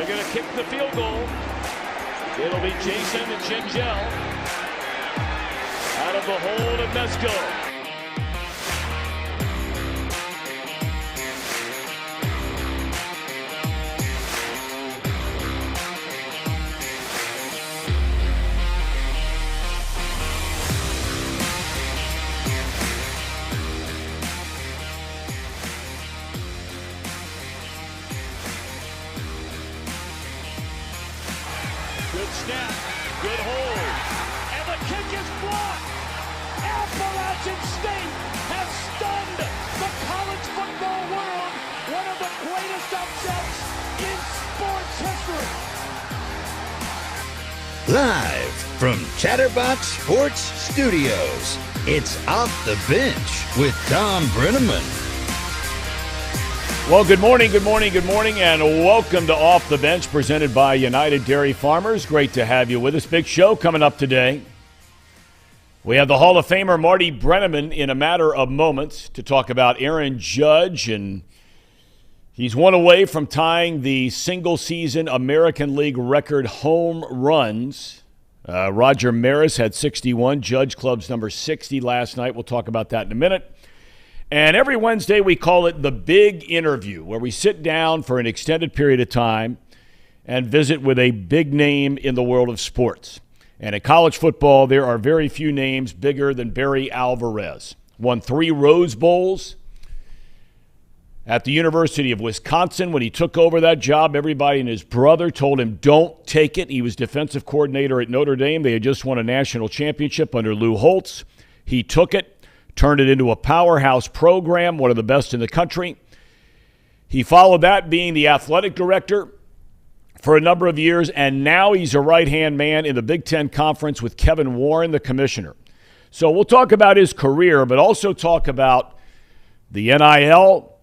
They're going to kick the field goal. It'll be Jason Gingell out of the hold of Mesco. Good snap, good hold, and the kick is blocked. Appalachian State has stunned the college football world. One of the greatest upsets in sports history. Live from Chatterbox Sports Studios, it's Off the Bench with Thom Brennaman. Well, good morning, and welcome to Off the Bench, presented by United Dairy Farmers. Great to have you with us. Big show coming up today. We have the Hall of Famer Marty Brennaman in a matter of moments to talk about Aaron Judge, and he's one away from tying the single-season American League record home runs. Roger Maris had 61, Judge Club's number 60 last night. We'll talk about that in a minute. And every Wednesday we call it the Big Interview, where we sit down for an extended period of time and visit with a big name in the world of sports. And in college football, there are very few names bigger than Barry Alvarez. Won 3 Rose Bowls at the University of Wisconsin. When he took over that job, everybody and his brother told him, don't take it. He was defensive coordinator at Notre Dame. They had just won a national championship under Lou Holtz. He took it. Turned it into a powerhouse program, one of the best in the country. He followed that being the athletic director for a number of years, and now he's a right-hand man in the Big Ten Conference with Kevin Warren, the commissioner. So we'll talk about his career, but also talk about the NIL,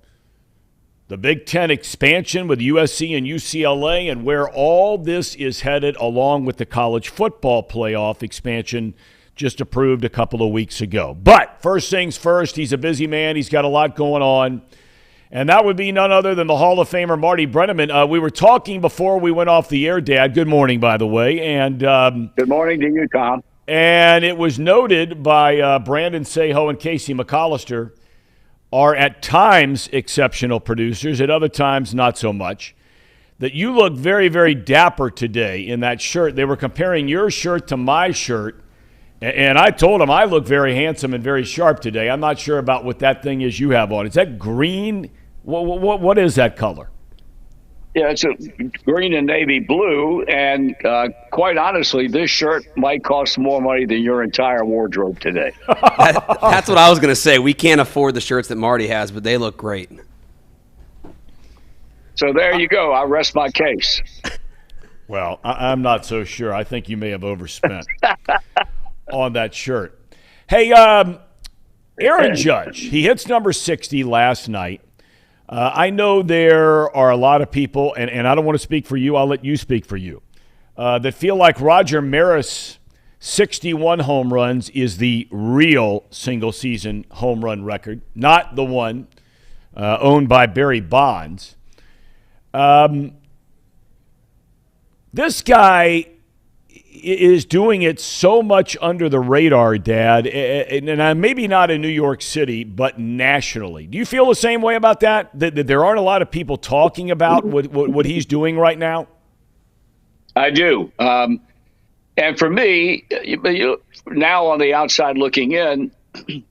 the Big Ten expansion with USC and UCLA, and where all this is headed, along with the college football playoff expansion just approved a couple of weeks ago. But first things first, he's a busy man. He's got a lot going on. And that would be none other than the Hall of Famer, Marty Brennaman. We were talking before we went off the air, Dad. Good morning, by the way. And good morning to you, Thom. And it was noted by Brandon Seho and Casey McAllister, are at times exceptional producers, at other times not so much, that you look very, very dapper today in that shirt. They were comparing your shirt to my shirt. And I told him I look very handsome and very sharp today. I'm not sure about what that thing is you have on. Is that green? What is that color? Yeah, it's a green and navy blue. And quite honestly, this shirt might cost more money than your entire wardrobe today. That's what I was going to say. We can't afford the shirts that Marty has, but they look great. So there you go. I rest my case. Well, I'm not so sure. I think you may have overspent on that shirt. Hey, Aaron Judge, he hits number 60 last night. I know there are a lot of people, and I don't want to speak for you, I'll let you speak for you, that feel like Roger Maris' 61 home runs is the real single-season home run record, not the one owned by Barry Bonds. This guy is doing it so much under the radar, Dad, and maybe not in New York City, but nationally. Do you feel the same way about that? That there aren't a lot of people talking about what he's doing right now? I do. And for me, now on the outside looking in,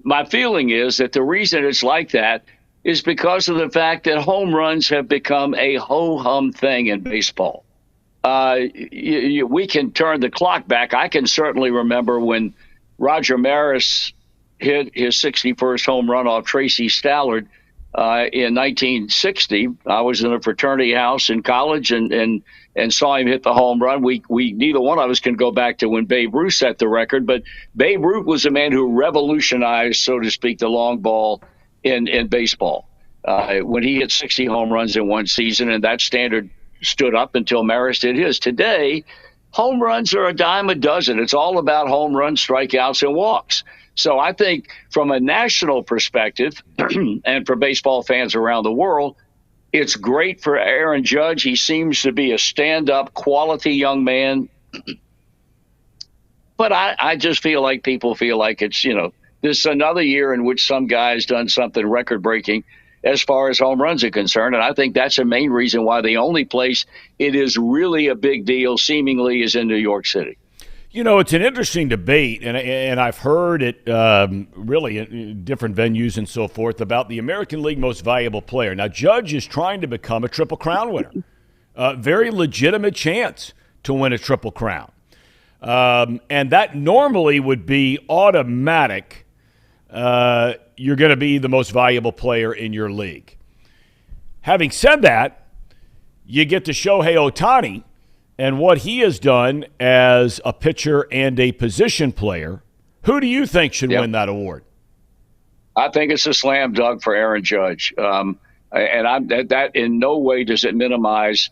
my feeling is that the reason it's like that is because of the fact that home runs have become a ho-hum thing in baseball. We can turn the clock back. I can certainly remember when Roger Maris hit his 61st home run off Tracy Stallard in 1960. I was in a fraternity house in college and saw him hit the home run. We neither one of us can go back to when Babe Ruth set the record, but Babe Ruth was a man who revolutionized, so to speak, the long ball in baseball. When he hit 60 home runs in one season, and that standard stood up until Maris did his. Today, home runs are a dime a dozen. It's all about home runs, strikeouts, and walks. So I think from a national perspective, and for baseball fans around the world, It's great for Aaron Judge. He seems to be a stand-up, quality young man. But I just feel like people feel like it's, this is another year in which some guy's done something record-breaking as far as home runs are concerned. And I think that's the main reason why the only place it is really a big deal, seemingly, is in New York City. It's an interesting debate, and I've heard it really in different venues and so forth about the American League Most Valuable Player. Now, Judge is trying to become a Triple Crown winner. Very legitimate chance to win a Triple Crown. And that normally would be automatic. You're going to be the most valuable player in your league. Having said that, you get to Shohei Ohtani and what he has done as a pitcher and a position player. Who do you think should win that award? I think it's a slam dunk for Aaron Judge. That in no way does it minimize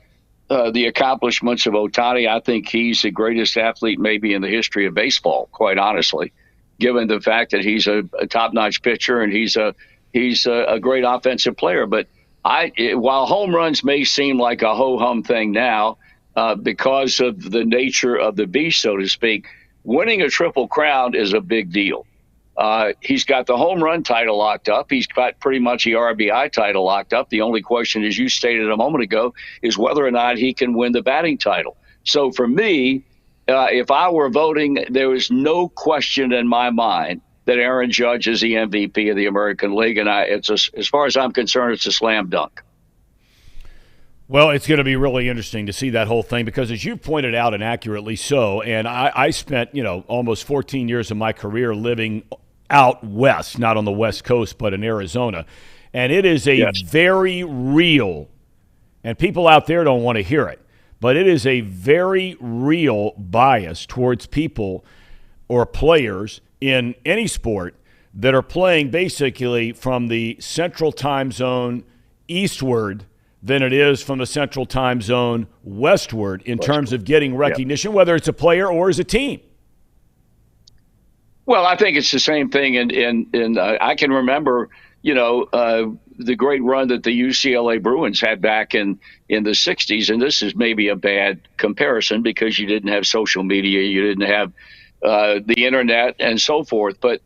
the accomplishments of Ohtani. I think he's the greatest athlete maybe in the history of baseball, quite honestly, given the fact that he's a top-notch pitcher and he's a great offensive player. But while home runs may seem like a ho-hum thing now, because of the nature of the beast, so to speak, winning a Triple Crown is a big deal. He's got the home run title locked up. He's got pretty much the RBI title locked up. The only question, as you stated a moment ago, is whether or not he can win the batting title. So for me, if I were voting, there is no question in my mind that Aaron Judge is the MVP of the American League. And as far as I'm concerned, it's a slam dunk. Well, it's going to be really interesting to see that whole thing because, as you've pointed out, and accurately so, and I spent, almost 14 years of my career living out west, not on the West Coast, but in Arizona. And it is a very real, and people out there don't want to hear it, but it is a very real bias towards people or players in any sport that are playing basically from the central time zone eastward than it is from the central time zone westward in terms of getting recognition, whether it's a player or as a team. Well, I think it's the same thing. And I can remember, the great run that the UCLA Bruins had back in the 60s. And this is maybe a bad comparison because you didn't have social media, you didn't have the internet and so forth. But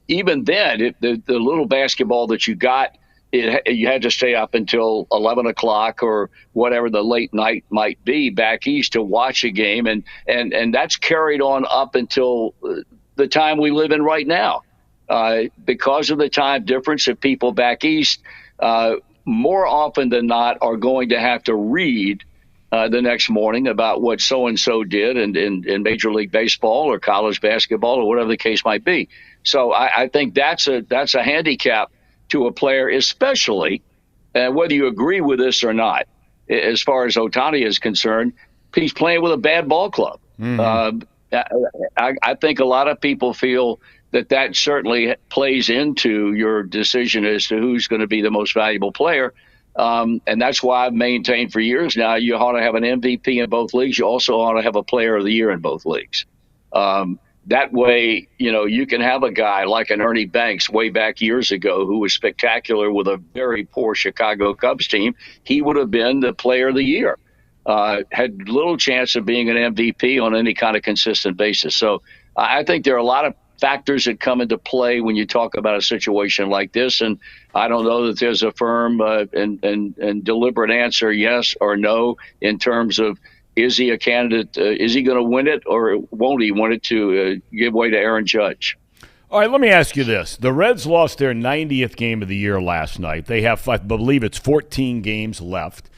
even then, the little basketball that you got, you had to stay up until 11 o'clock or whatever the late night might be back east to watch a game. And that's carried on up until the time we live in right now. Because of the time difference of people back east, more often than not are going to have to read the next morning about what so-and-so did in Major League Baseball or college basketball or whatever the case might be. So I think that's a handicap to a player, especially whether you agree with this or not. As far as Ohtani is concerned, he's playing with a bad ball club. Mm-hmm. I think a lot of people feel that certainly plays into your decision as to who's going to be the most valuable player. And that's why I've maintained for years now, you ought to have an MVP in both leagues. You also ought to have a player of the year in both leagues. That way, you can have a guy like an Ernie Banks way back years ago who was spectacular with a very poor Chicago Cubs team. He would have been the player of the year. Had little chance of being an MVP on any kind of consistent basis. So I think there are a lot of factors that come into play when you talk about a situation like this. And I don't know that there's a firm and deliberate answer, yes or no, in terms of, is he a candidate? Is he going to win it, or won't he win it to give way to Aaron Judge? All right, let me ask you this. The Reds lost their 90th game of the year last night. They have, I believe it's 14 games left.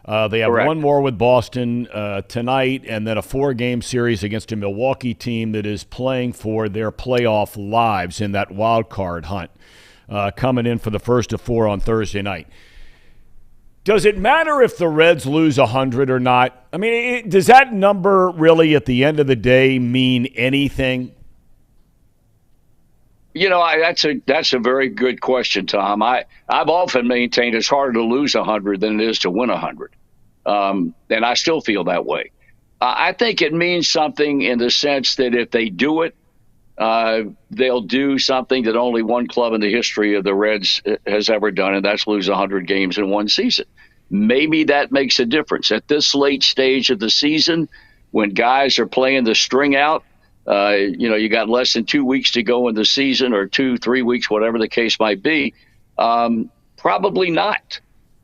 They have Correct. one more with Boston tonight, and then a 4-game series against a Milwaukee team that is playing for their playoff lives in that wild card hunt, coming in for the first of 4 on Thursday night. Does it matter if the Reds lose 100 or not? I mean, does that number really at the end of the day mean anything? That's a very good question, Tom. I've often maintained it's harder to lose 100 than it is to win 100. And I still feel that way. I think it means something in the sense that if they do it, they'll do something that only one club in the history of the Reds has ever done, and that's lose 100 games in one season. Maybe that makes a difference. At this late stage of the season, when guys are playing the string out, you got less than 2 weeks to go in the season, or 2-3 weeks, whatever the case might be. Probably not.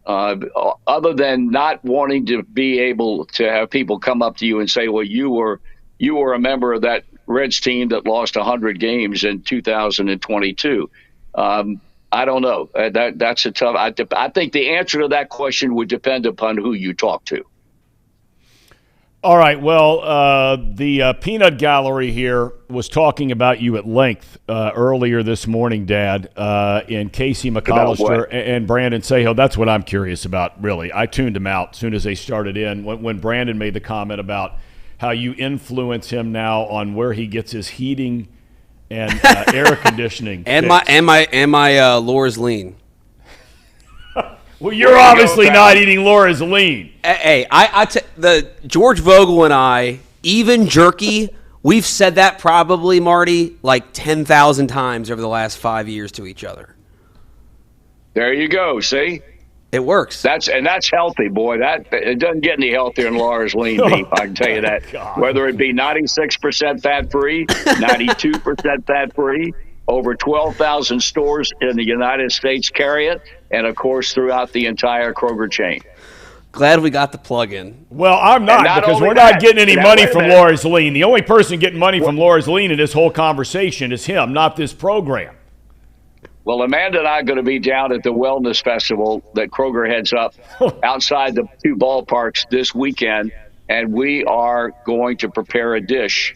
Other than not wanting to be able to have people come up to you and say, well, you were a member of that Reds team that lost 100 games in 2022. I don't know. That's a tough. I think the answer to that question would depend upon who you talk to. All right. Well, the Peanut Gallery here was talking about you at length earlier this morning, Dad, in Casey McAllister and Brandon Sejo. That's what I'm curious about, really. I tuned him out as soon as they started in. When Brandon made the comment about how you influence him now on where he gets his heating and air conditioning and my Laura's lean. Well, you're obviously not eating Laura's lean. Hey, the George Vogel and I, even jerky, we've said that probably, Marty, like 10,000 times over the last 5 years to each other. There you go. See, it works. That's healthy, boy. It doesn't get any healthier than Laura's lean beef. I can tell you that. God. Whether it be 96% fat free, 92% fat free. Over 12,000 stores in the United States carry it, and, of course, throughout the entire Kroger chain. Glad we got the plug in. Well, I'm not because we're not getting any money from Laura's Lean. The only person getting money from Laura's Lean in this whole conversation is him, not this program. Well, Amanda and I are going to be down at the Wellness Festival that Kroger heads up outside the two ballparks this weekend, and we are going to prepare a dish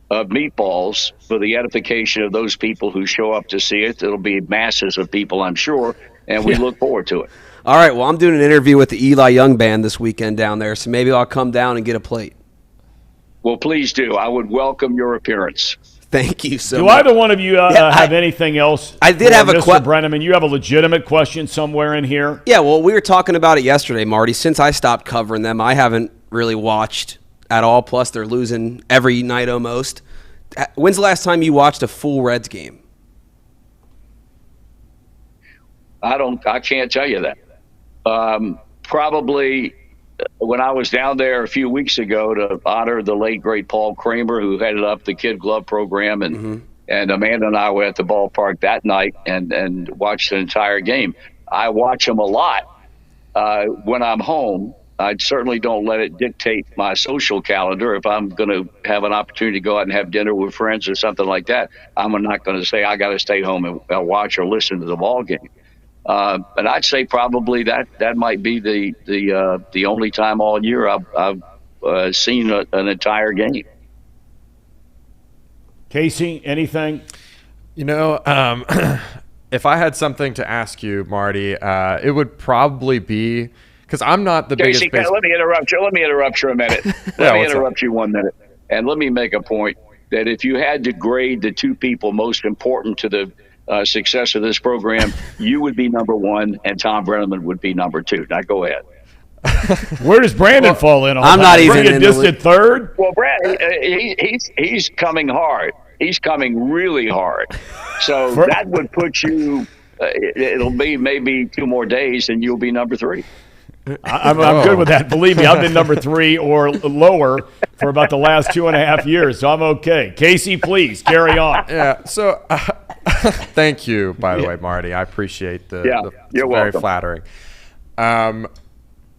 of meatballs for the edification of those people who show up to see it. It'll be masses of people, I'm sure, and we look forward to it. All right, well, I'm doing an interview with the Eli Young Band this weekend down there, so maybe I'll come down and get a plate. Well, please do. I would welcome your appearance. Thank you so much. Do either one of you have anything else? I did have a question. Mr. Brennaman, you have a legitimate question somewhere in here? Yeah, well, we were talking about it yesterday, Marty. Since I stopped covering them, I haven't really watched at all, plus they're losing every night almost. When's the last time you watched a full Reds game? I can't tell you that. Probably when I was down there a few weeks ago to honor the late, great Paul Kramer, who headed up the Kid Glove program, and Amanda and I were at the ballpark that night and watched the entire game. I watch them a lot when I'm home. I certainly don't let it dictate my social calendar. If I'm going to have an opportunity to go out and have dinner with friends or something like that, I'm not going to say I got to stay home and watch or listen to the ball game. But I'd say probably that might be the only time all year I've seen an entire game. Casey, anything? If I had something to ask you, Marty, it would probably be because I'm not the Casey, biggest. Let me interrupt you. Let me interrupt you a minute. Let me interrupt you 1 minute, and let me make a point that if you had to grade the two people most important to the success of this program, you would be number one, and Thom Brennaman would be number two. Now go ahead. Where does Brandon fall in on I'm that? not even in distant third. Well, Brad, he's coming hard. He's coming really hard. So that would put you. It'll be maybe 2 more days, and you'll be number 3. I'm good with that. Believe me, I've been number 3 or lower for about the last 2.5 years, so I'm okay. Casey, please carry on. Yeah. So, thank you, by the way, Marty. I appreciate the you're very welcome. flattering.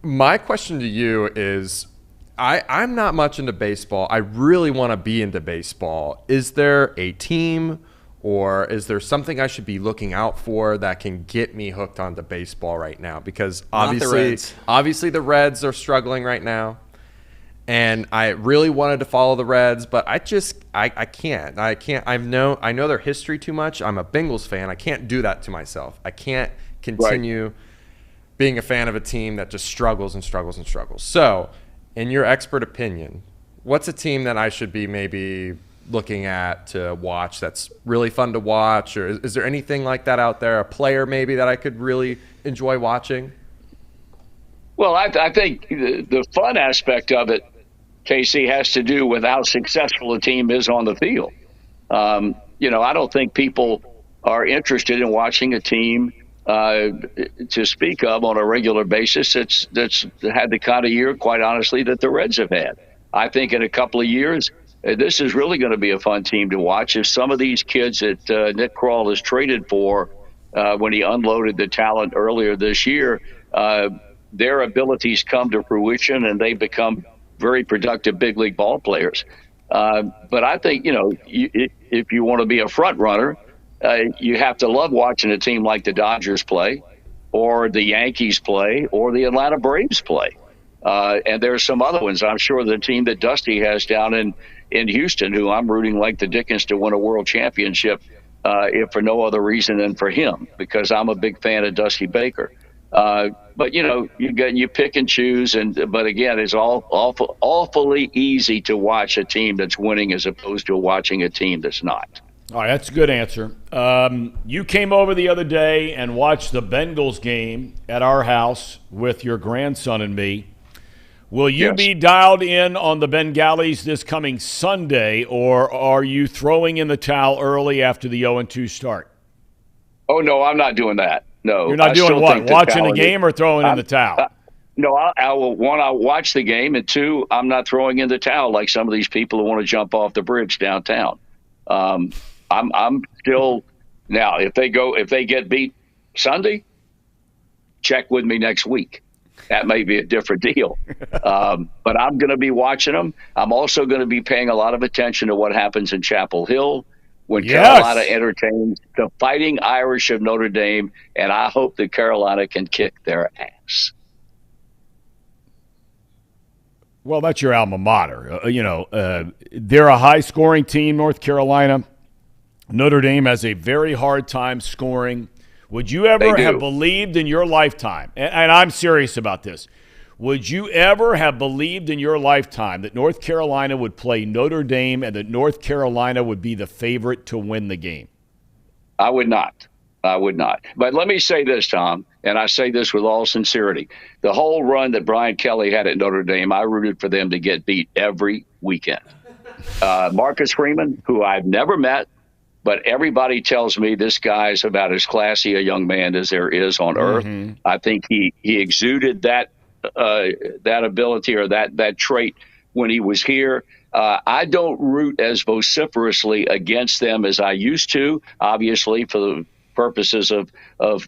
My question to you is, I'm not much into baseball. I really want to be into baseball. Is there a team or is there something I should be looking out for that can get me hooked onto baseball right now? Because obviously the Reds are struggling right now. And I really wanted to follow the Reds, but I can't. I know their history too much. I'm a Bengals fan. I can't do that to myself. I can't continue being a fan of a team that just struggles and struggles and struggles. So, in your expert opinion, what's a team that I should be maybe looking at to watch that's really fun to watch? Or is there anything like that out there, a player maybe that I could really enjoy watching? Well, I think the fun aspect of it, Casey, has to do with how successful a team is on the field. I don't think people are interested in watching a team to speak of on a regular basis that's had the kind of year, quite honestly, that the Reds have had. I think in a couple of years, this is really going to be a fun team to watch. If some of these kids that Nick Krall has traded for when he unloaded the talent earlier this year, their abilities come to fruition and they become very productive big league ball players. But I think, if you want to be a front runner, you have to love watching a team like the Dodgers play or the Yankees play or the Atlanta Braves play. And there's some other ones. I'm sure the team that Dusty has down in Houston, who I'm rooting like the Dickens to win a world championship, if for no other reason than for him, because I'm a big fan of Dusty Baker. But you pick and choose, but again, it's awfully easy to watch a team that's winning as opposed to watching a team that's not. All right, that's a good answer. You came over the other day and watched the Bengals game at our house with your grandson and me. Will you be dialed in on the Bengalis this coming Sunday, or are you throwing in the towel early after the 0-2 start? Oh, no, I'm not doing that. No. You're not doing what? Watching the game or throwing in the towel? No, I'll watch the game, and two, I'm not throwing in the towel like some of these people who want to jump off the bridge downtown. I'm still now. If they get beat Sunday, check with me next week. That may be a different deal. But I'm going to be watching them. I'm also going to be paying a lot of attention to what happens in Chapel Hill when Carolina entertains the Fighting Irish of Notre Dame, and I hope that Carolina can kick their ass. Well, that's your alma mater. They're a high-scoring team, North Carolina. Notre Dame has a very hard time scoring. Would you ever have believed in your lifetime, and I'm serious about this, would you ever have believed in your lifetime that North Carolina would play Notre Dame and that North Carolina would be the favorite to win the game? I would not. But let me say this, Tom, and I say this with all sincerity. The whole run that Brian Kelly had at Notre Dame, I rooted for them to get beat every weekend. Marcus Freeman, who I've never met, but everybody tells me this guy's about as classy a young man as there is on earth. I think he exuded that ability or that trait when he was here. I don't root as vociferously against them as I used to. Obviously, for the purposes of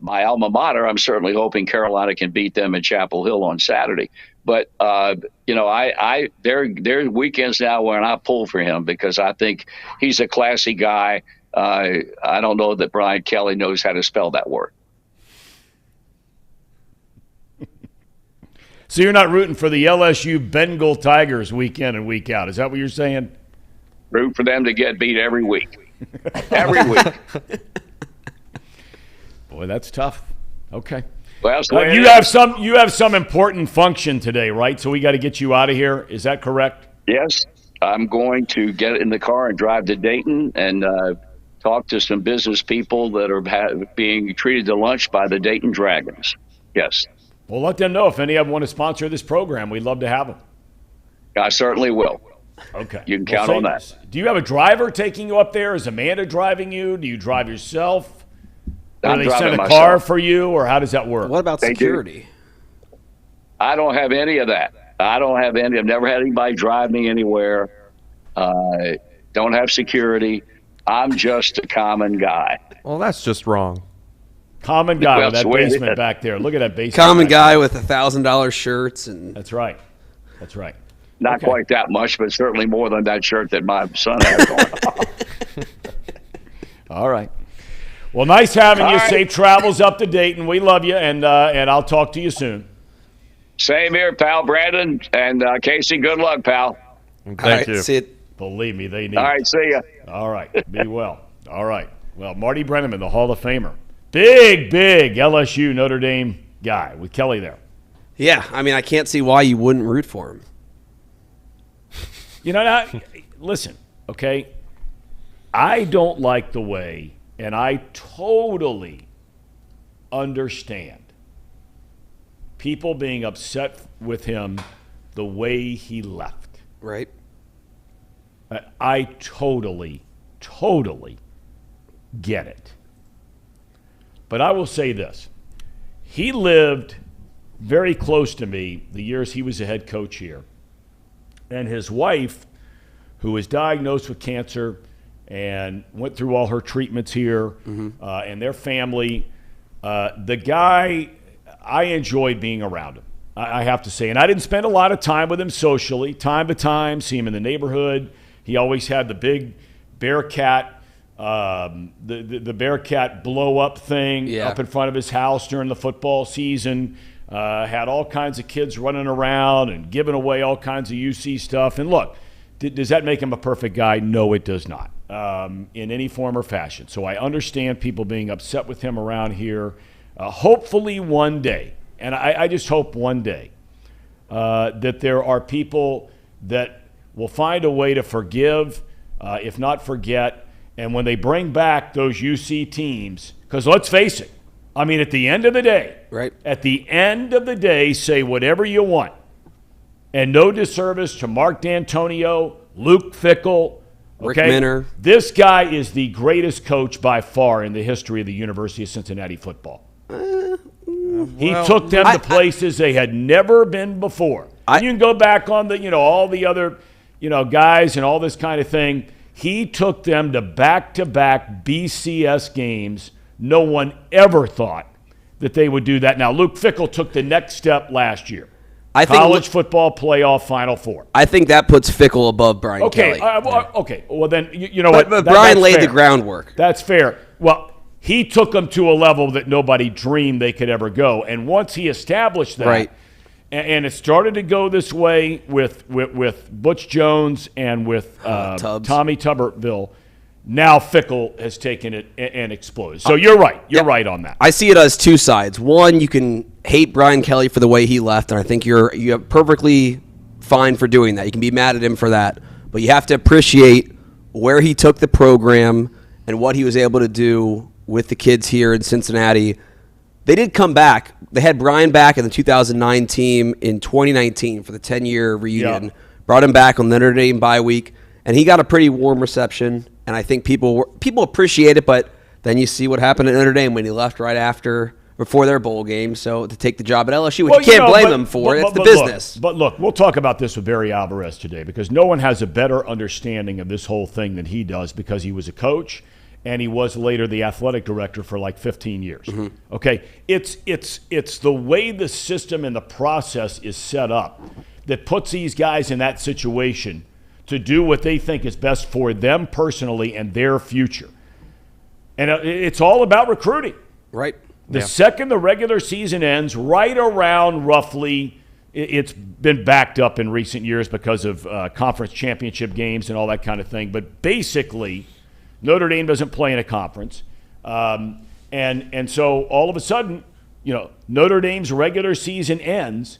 my alma mater, I'm certainly hoping Carolina can beat them in Chapel Hill on Saturday. But there are weekends now when I pull for him because I think he's a classy guy. I don't know that Brian Kelly knows how to spell that word. So you're not rooting for the LSU Bengal Tigers week in and week out. Is that what you're saying? Root for them to get beat every week. Every week. Boy, that's tough. Okay. Well, you have some important function today, right? So we got to get you out of here. Is that correct? Yes. I'm going to get in the car and drive to Dayton and talk to some business people that are being treated to lunch by the Dayton Dragons. Yes. Well, let them know if any of them want to sponsor this program. We'd love to have them. I certainly will. Okay. You can count on that. Do you have a driver taking you up there? Is Amanda driving you? Do you drive yourself? Do they send a car for you, or how does that work? What about security? I don't have any of that. I've never had anybody drive me anywhere. Don't have security. I'm just a common guy. Well, that's just wrong. Common guy with that basement back there. Look at that basement. Common guy with $1,000 shirts. That's right. Not quite that much, but certainly more than that shirt that my son has on. All right. Well, nice having you. Right. Safe travels up to Dayton. We love you, and I'll talk to you soon. Same here, pal. Brandon and Casey, good luck, pal. Thank you. See it. Believe me, they need All right, see ya. All right. Be well. All right. Well, Marty Brennaman, the Hall of Famer. Big LSU Notre Dame guy with Kelly there. Yeah, I mean, I can't see why you wouldn't root for him. Listen, okay? I don't like the way, and I totally understand people being upset with him the way he left. Right. I totally totally get it. But I will say this. He lived very close to me the years he was a head coach here. And his wife, who was diagnosed with cancer and went through all her treatments here, and their family, the guy, I enjoyed being around him, I have to say. And I didn't spend a lot of time with him socially. Time to time, see him in the neighborhood. He always had the big Bearcat, the Bearcat blow-up thing up in front of his house during the football season. Had all kinds of kids running around and giving away all kinds of UC stuff. And look, does that make him a perfect guy? No, it does not, in any form or fashion. So I understand people being upset with him around here. Hopefully one day, and I just hope one day, that there are people that will find a way to forgive, if not forget. And when they bring back those UC teams, because let's face it, I mean, at the end of the day, at the end of the day, say whatever you want. And no disservice to Mark D'Antonio, Luke Fickell, Rick Minner. This guy is the greatest coach by far in the history of the University of Cincinnati football. He took them to places they had never been before. And you can go back on the, all the other, guys and all this kind of thing. He took them to back-to-back BCS games. No one ever thought that they would do that. Now, Luke Fickell took the next step last year. College football playoff Final Four. I think that puts Fickell above Brian Kelly. Okay. Well, then, you know what? But Brian laid the groundwork. That's fair. Well, he took them to a level that nobody dreamed they could ever go. And once he established that, and it started to go this way with Butch Jones and with Tommy Tuberville, now Fickell has taken it and exploded. So you're right. You're right on that. I see it as two sides. One, you can hate Brian Kelly for the way he left, and I think you're perfectly fine for doing that. You can be mad at him for that, but you have to appreciate where he took the program and what he was able to do with the kids here in Cincinnati. They did come back. They had Brian back in the 2009 team in 2019 for the 10-year reunion. Yeah. Brought him back on the Notre Dame bye week, and he got a pretty warm reception. And I think people appreciate it, but then you see what happened at Notre Dame when he left before their bowl game. So to take the job at LSU, which you can't blame him for, it's the business. But look, we'll talk about this with Barry Alvarez today because no one has a better understanding of this whole thing than he does because he was a coach and he was later the athletic director for like 15 years. Okay, it's the way the system and the process is set up that puts these guys in that situation to do what they think is best for them personally and their future. And it's all about recruiting. Right. The second the regular season ends, right around roughly, it's been backed up in recent years because of conference championship games and all that kind of thing. But basically, Notre Dame doesn't play in a conference. And so all of a sudden, Notre Dame's regular season ends.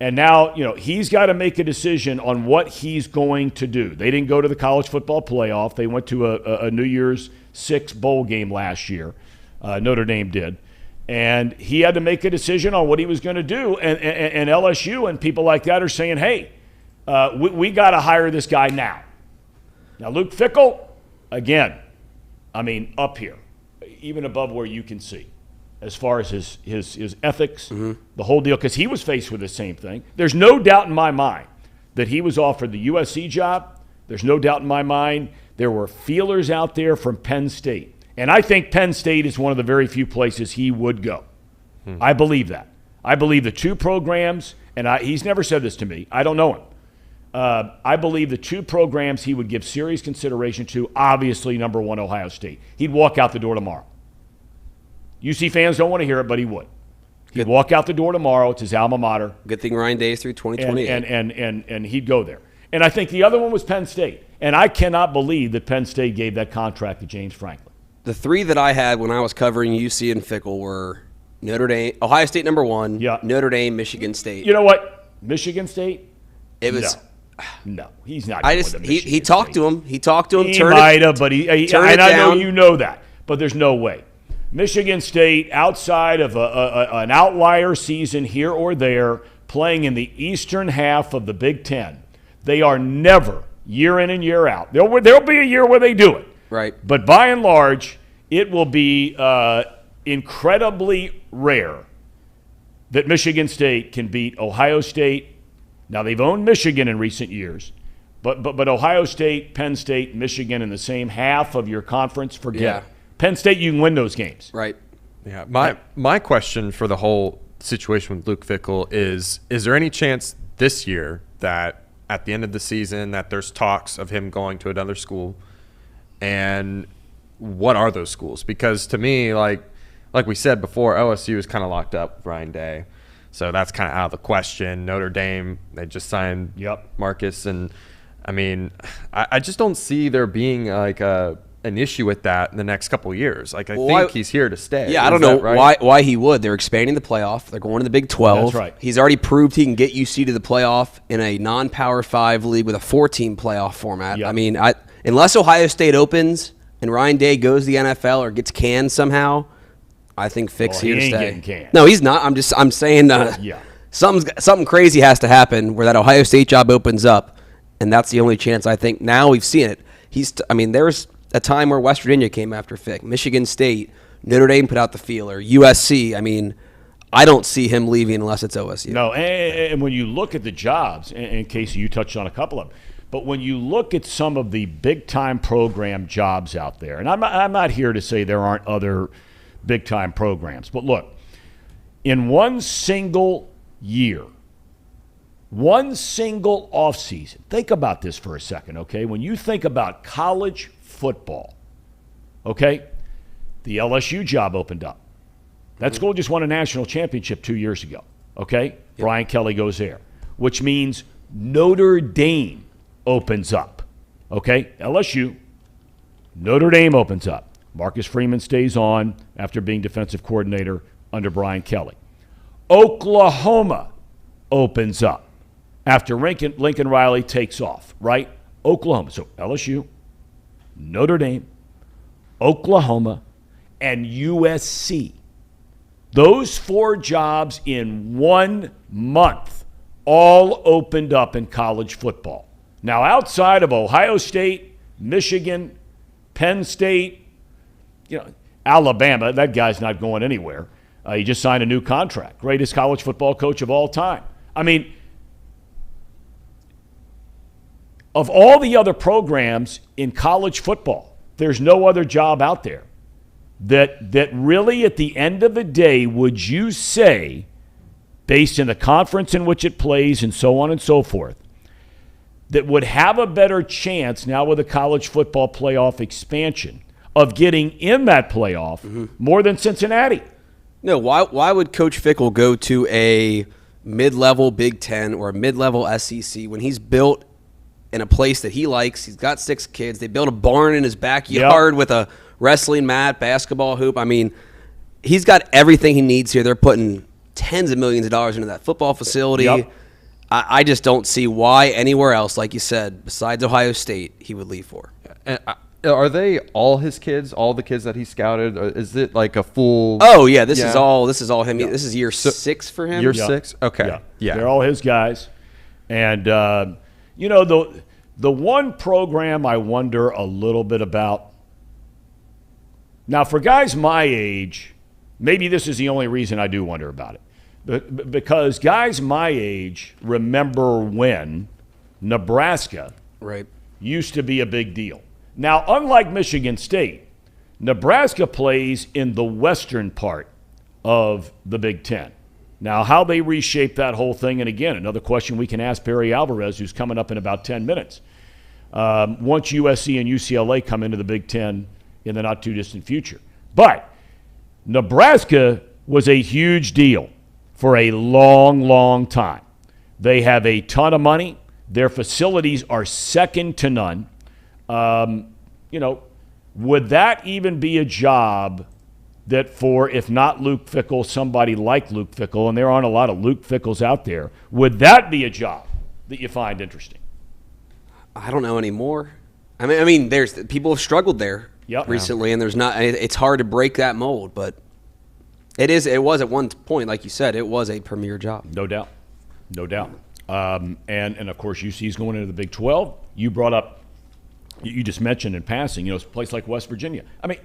And now, he's got to make a decision on what he's going to do. They didn't go to the college football playoff. They went to a New Year's Six bowl game last year. Notre Dame did. And he had to make a decision on what he was going to do. And LSU and people like that are saying, hey, we got to hire this guy now. Now, Luke Fickell, again, up here, even above where you can see. As far as his ethics, the whole deal, because he was faced with the same thing. There's no doubt in my mind that he was offered the USC job. There's no doubt in my mind there were feelers out there from Penn State. And I think Penn State is one of the very few places he would go. I believe that. I believe the two programs, and he's never said this to me. I don't know him. I believe the two programs he would give serious consideration to, obviously, number one, Ohio State. He'd walk out the door tomorrow. UC fans don't want to hear it, but he would. He'd walk out the door tomorrow. It's his alma mater. Good thing Ryan Day is through 2028. And he'd go there. And I think the other one was Penn State. And I cannot believe that Penn State gave that contract to James Franklin. The three that I had when I was covering UC and Fickell were Notre Dame, Ohio State number one, Notre Dame, Michigan State. You know what? Michigan State? It was No, he's not. He talked to him. He talked to him. He might have, but I know you know that. But there's no way. Michigan State, outside of an outlier season here or there, playing in the eastern half of the Big Ten, they are never, year in and year out. There'll be a year where they do it. Right. But by and large, it will be incredibly rare that Michigan State can beat Ohio State. Now, they've owned Michigan in recent years, but Ohio State, Penn State, Michigan in the same half of your conference, forget it. Penn State, you can win those games. Right. Yeah. My question for the whole situation with Luke Fickell is there any chance this year that at the end of the season that there's talks of him going to another school? And what are those schools? Because to me, like we said before, OSU is kind of locked up with Ryan Day. So that's kind of out of the question. Notre Dame, they just signed Marcus. And, I mean, I just don't see there being like an issue with that in the next couple of years. Like, I think he's here to stay. Yeah, I don't know why he would. They're expanding the playoff. They're going to the Big 12. That's right. He's already proved he can get UC to the playoff in a non-Power 5 league with a 14 playoff format. Yep. I mean, unless Ohio State opens and Ryan Day goes to the NFL or gets canned somehow, I think Fick's here to stay. Getting canned. No, he's not. I'm saying something crazy has to happen where that Ohio State job opens up, and that's the only chance I think. Now we've seen it. There's a time where West Virginia came after Fick, Michigan State, Notre Dame put out the feeler, USC. I mean, I don't see him leaving unless it's OSU. No, and when you look at the jobs, in case you touched on a couple of them, but when you look at some of the big-time program jobs out there, and I'm not here to say there aren't other big-time programs, but look, in one single year, one single offseason, think about this for a second, okay? When you think about college football, okay, the LSU job opened up. That school just won a national championship 2 years ago, okay? Yep. Brian Kelly goes there, which means Notre Dame opens up, okay? LSU, Notre Dame opens up. Marcus Freeman stays on after being defensive coordinator under Brian Kelly. Oklahoma opens up after Lincoln Riley takes off, right? Oklahoma. So LSU, Notre Dame, Oklahoma, and USC. Those four jobs in 1 month all opened up in college football. Now, outside of Ohio State, Michigan, Penn State, Alabama, that guy's not going anywhere. He just signed a new contract. Greatest college football coach of all time. I mean, of all the other programs in college football, there's no other job out there that really at the end of the day would you say, based in the conference in which it plays and so on and so forth, that would have a better chance now with a college football playoff expansion of getting in that playoff more than Cincinnati. No, why would Coach Fickell go to a mid-level Big Ten or a mid-level SEC when he's built in a place that he likes? He's got 6 kids. They built a barn in his backyard with a wrestling mat, basketball hoop. I mean, he's got everything he needs here. They're putting tens of millions of dollars into that football facility. Yep. I just don't see why anywhere else, like you said, besides Ohio State, he would leave for. And are they all his kids, all the kids that he scouted? Or is it like a full? Oh yeah, this is all him. Yeah. This is year 6 for him. Year 6, okay, yeah, they're all his guys. And the one program I wonder a little bit about. Now, for guys my age, maybe this is the only reason I do wonder about it, because guys my age remember when Nebraska used to be a big deal. Now, unlike Michigan State, Nebraska plays in the western part of the Big Ten. Now, how they reshape that whole thing, and again, another question we can ask Barry Alvarez, who's coming up in about 10 minutes. Once USC and UCLA come into the Big Ten in the not-too-distant future. But Nebraska was a huge deal for a long, long time. They have a ton of money. Their facilities are second to none. Would that even be a job that for, if not Luke Fickell, somebody like Luke Fickell, and there aren't a lot of Luke Fickells out there, would that be a job that you find interesting? I don't know anymore. I mean, there's people have struggled there recently, and there's not. It's hard to break that mold, but it was at one point, like you said, it was a premier job. No doubt. And of course, UC's going into the Big 12. You brought up you just mentioned in passing, a place like West Virginia. I mean,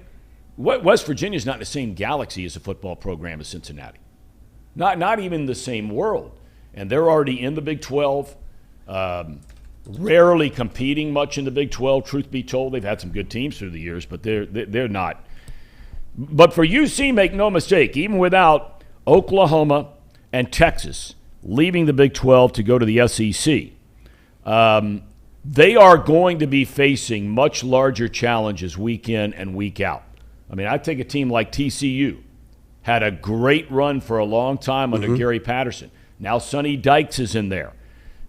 West Virginia is not in the same galaxy as a football program as Cincinnati. Not even the same world. And they're already in the Big 12, rarely competing much in the Big 12, truth be told. They've had some good teams through the years, but they're not. But for UC, make no mistake, even without Oklahoma and Texas leaving the Big 12 to go to the SEC, they are going to be facing much larger challenges week in and week out. I mean, I take a team like TCU, had a great run for a long time under Gary Patterson. Now Sonny Dykes is in there.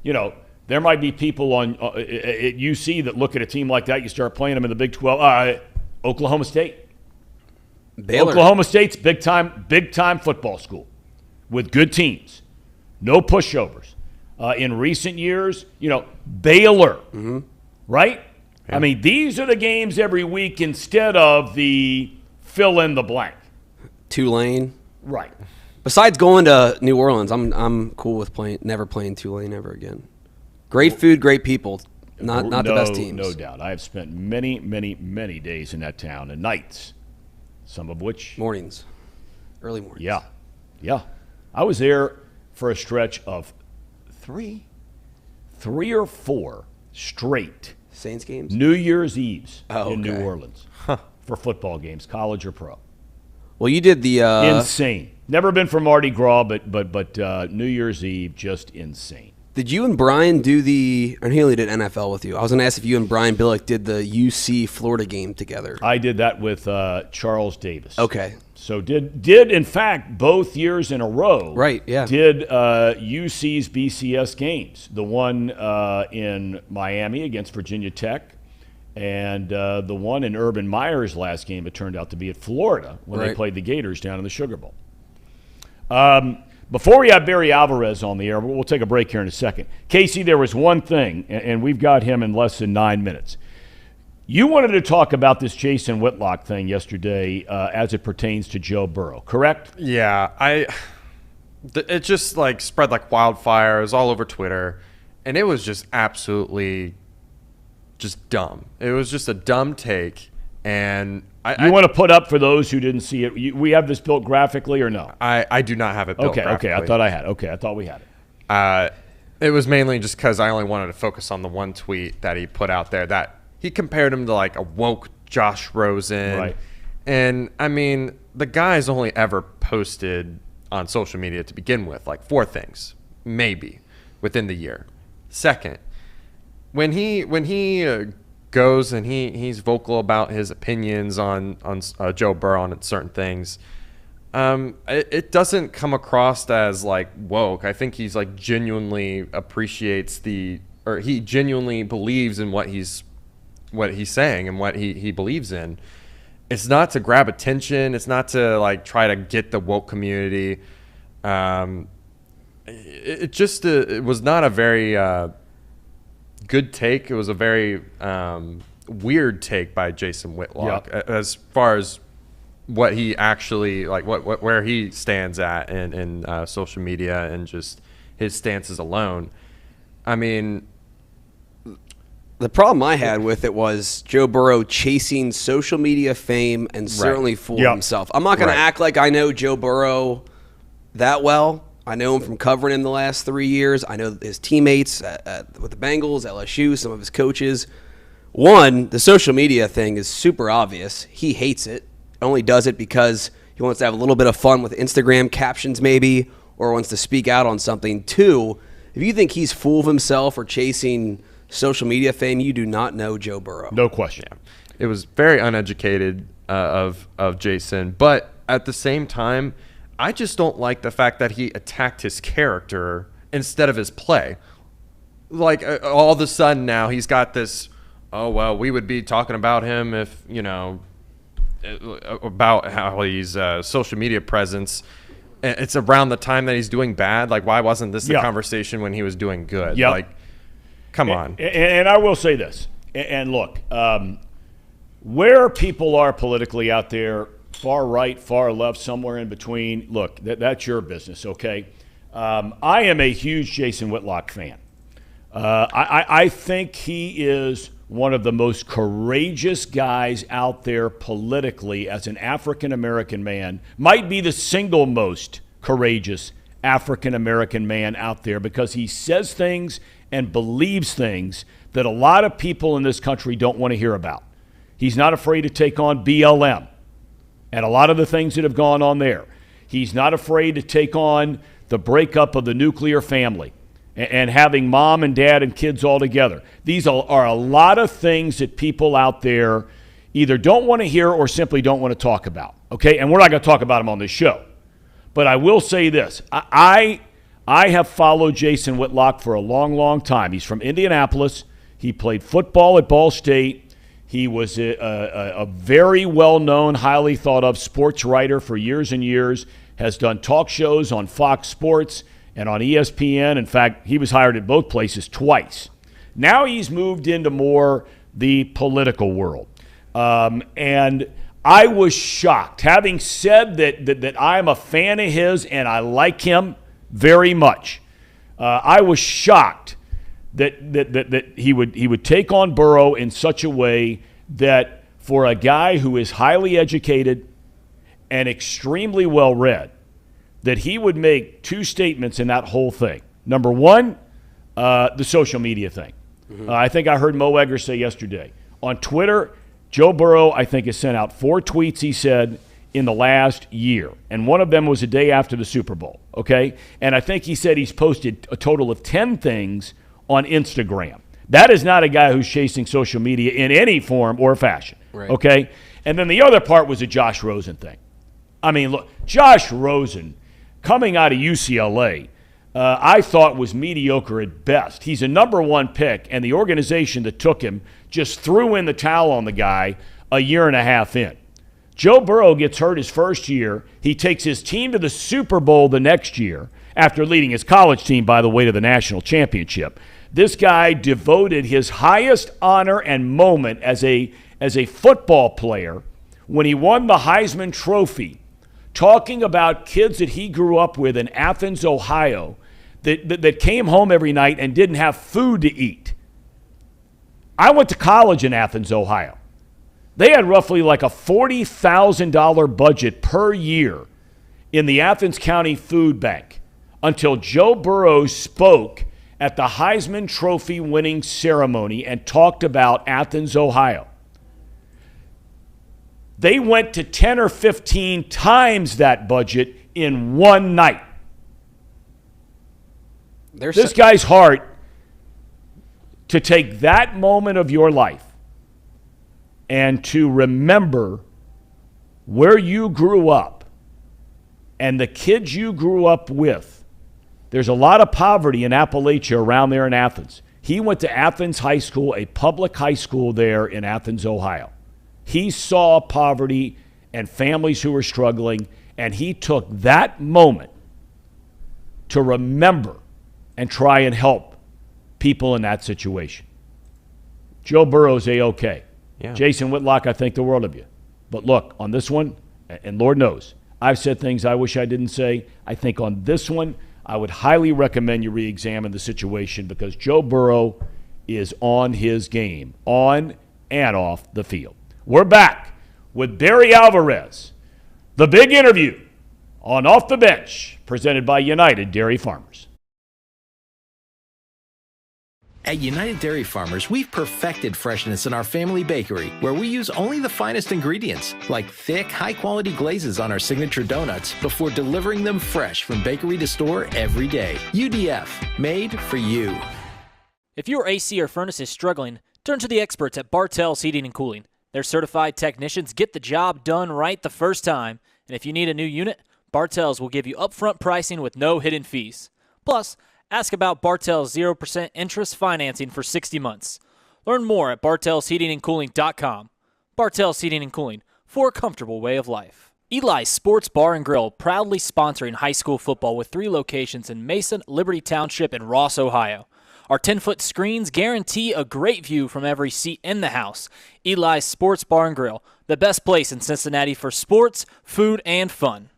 There might be people at UC that look at a team like that. You start playing them in the Big 12. Oklahoma State. Baylor. Oklahoma State's big time football school with good teams, no pushovers. In recent years, Baylor, right? Yeah. I mean, these are the games every week instead of the fill in the blank. Tulane. Right. Besides going to New Orleans, I'm cool with never playing Tulane ever again. Great food, great people. Not the best teams. No doubt. I have spent many, many, many days in that town and nights, some of which mornings, early mornings. Yeah. I was there for a stretch of three or four straight Saints games, New Year's Eves in New okay. Orleans for football games, college or pro. Well, you did the insane. Never been for Mardi Gras, but New Year's Eve, just insane. Did you and Brian do and he only did NFL with you. I was going to ask if you and Brian Billick did the UC Florida game together. I did that with Charles Davis. Okay. So did in fact both years in a row. Right, yeah. Did UC's BCS games. The one in Miami against Virginia Tech, and the one in Urban Meyer's last game, it turned out to be at Florida when they played the Gators down in the Sugar Bowl. Before we have Barry Alvarez on the air, we'll take a break here in a second. Casey, there was one thing, and we've got him in less than 9 minutes. You wanted to talk about this Jason Whitlock thing yesterday as it pertains to Joe Burrow, correct? Yeah, it just spread like wildfire. It was all over Twitter, and it was just absolutely just dumb. It was just a dumb take, and you want to put up for those who didn't see it? We have this built graphically or no? I do not have it built graphically. Okay, I thought I had. Okay, I thought we had it. It was mainly just because I only wanted to focus on the one tweet that he put out there that he compared him to a woke Josh Rosen. Right. And, I mean, the guy's only ever posted on social media to begin with 4 things, maybe, within the year. Second, when he goes and he's vocal about his opinions on Joe Burrow on certain things, it doesn't come across as woke. I think he's genuinely appreciates or he genuinely believes in what he's saying and what he believes in. It's not to grab attention. It's not to try to get the woke community. It was not a very good take. It was a very weird take by Jason Whitlock as far as what he actually where he stands at in social media and just his stances alone. I mean, the problem I had with it was Joe Burrow chasing social media fame and certainly fooled himself. I'm not going to act like I know Joe Burrow that well. I know him from covering him the last 3 years. I know his teammates with the Bengals, LSU, some of his coaches. One, the social media thing is super obvious. He hates it. Only does it because he wants to have a little bit of fun with Instagram captions maybe, or wants to speak out on something. Two, if you think he's full of himself or chasing social media fame, you do not know Joe Burrow. No question. Yeah. It was very uneducated of Jason, but at the same time, I just don't like the fact that he attacked his character instead of his play. All of a sudden now he's got this, oh, well, we would be talking about him if, about how he's social media presence. It's around the time that he's doing bad. Why wasn't this the conversation when he was doing good? Yeah. Come on. And I will say this. And look, where people are politically out there, far right, far left, somewhere in between, look, that's your business, okay? I am a huge Jason Whitlock fan. I think he is one of the most courageous guys out there politically as an African-American man, might be the single most courageous African-American man out there, because he says things and believes things that a lot of people in this country don't want to hear about. He's not afraid to take on BLM and a lot of the things that have gone on there. He's not afraid to take on the breakup of the nuclear family and having mom and dad and kids all together. These are a lot of things that people out there either don't want to hear or simply don't want to talk about, okay? And we're not going to talk about them on this show. But I will say this. I have followed Jason Whitlock for a long, long time. He's from Indianapolis. He played football at Ball State. He was a very well-known, highly thought-of sports writer for years and years, has done talk shows on Fox Sports and on ESPN. In fact, he was hired at both places twice. Now he's moved into more the political world. And I was shocked, having said that I'm a fan of his and I like him very much. I was shocked that he would take on Burrow in such a way that for a guy who is highly educated and extremely well-read, that he would make two statements in that whole thing. Number one, the social media thing. I think I heard Mo Egger say yesterday. On Twitter, Joe Burrow, I think, has sent out 4 tweets, he said, in the last year. And one of them was a day after the Super Bowl, okay? And I think he said he's posted a total of 10 things on Instagram. That is not a guy who's chasing social media in any form or fashion, right. Okay? And then the other part was a Josh Rosen thing. I mean, look, Josh Rosen, coming out of UCLA, I thought was mediocre at best. He's a number 1 pick, and the organization that took him just threw in the towel on the guy a year and a half in. Joe Burrow gets hurt his first year. He takes his team to the Super Bowl the next year, after leading his college team, by the way, to the national championship. This guy devoted his highest honor and moment as a football player when he won the Heisman Trophy, talking about kids that he grew up with in Athens, Ohio, that came home every night and didn't have food to eat. I went to college in Athens, Ohio. They had roughly like a $40,000 budget per year in the Athens County Food Bank until Joe Burrow spoke at the Heisman Trophy winning ceremony and talked about Athens, Ohio. They went to 10 or 15 times that budget in one night. This guy's heart to take that moment of your life and to remember where you grew up and the kids you grew up with. There's a lot of poverty in Appalachia around there in Athens. He went to Athens High School, a public high school there in Athens, Ohio. He saw poverty and families who were struggling, and he took that moment to remember and try and help people in that situation. Joe Burrow's A-OK. Yeah. Jason Whitlock, I think the world of you. But look, on this one, and Lord knows, I've said things I wish I didn't say. I think on this one, I would highly recommend you re-examine the situation, because Joe Burrow is on his game, on and off the field. We're back with Barry Alvarez, the big interview on Off the Bench, presented by United Dairy Farmers. At United Dairy Farmers, we've perfected freshness in our family bakery, where we use only the finest ingredients, like thick, high-quality glazes on our signature donuts, before delivering them fresh from bakery to store every day. UDF, made for you. If your AC or furnace is struggling, turn to the experts at Bartell's Heating and Cooling. Their certified technicians get the job done right the first time, and if you need a new unit, Bartell's will give you upfront pricing with no hidden fees. Plus, ask about Bartell's 0% interest financing for 60 months. Learn more at bartellsheatingandcooling.com. Bartell's Heating and Cooling, for a comfortable way of life. Eli's Sports Bar and Grill, proudly sponsoring high school football with 3 locations in Mason, Liberty Township, and Ross, Ohio. Our 10-foot screens guarantee a great view from every seat in the house. Eli's Sports Bar and Grill, the best place in Cincinnati for sports, food, and fun.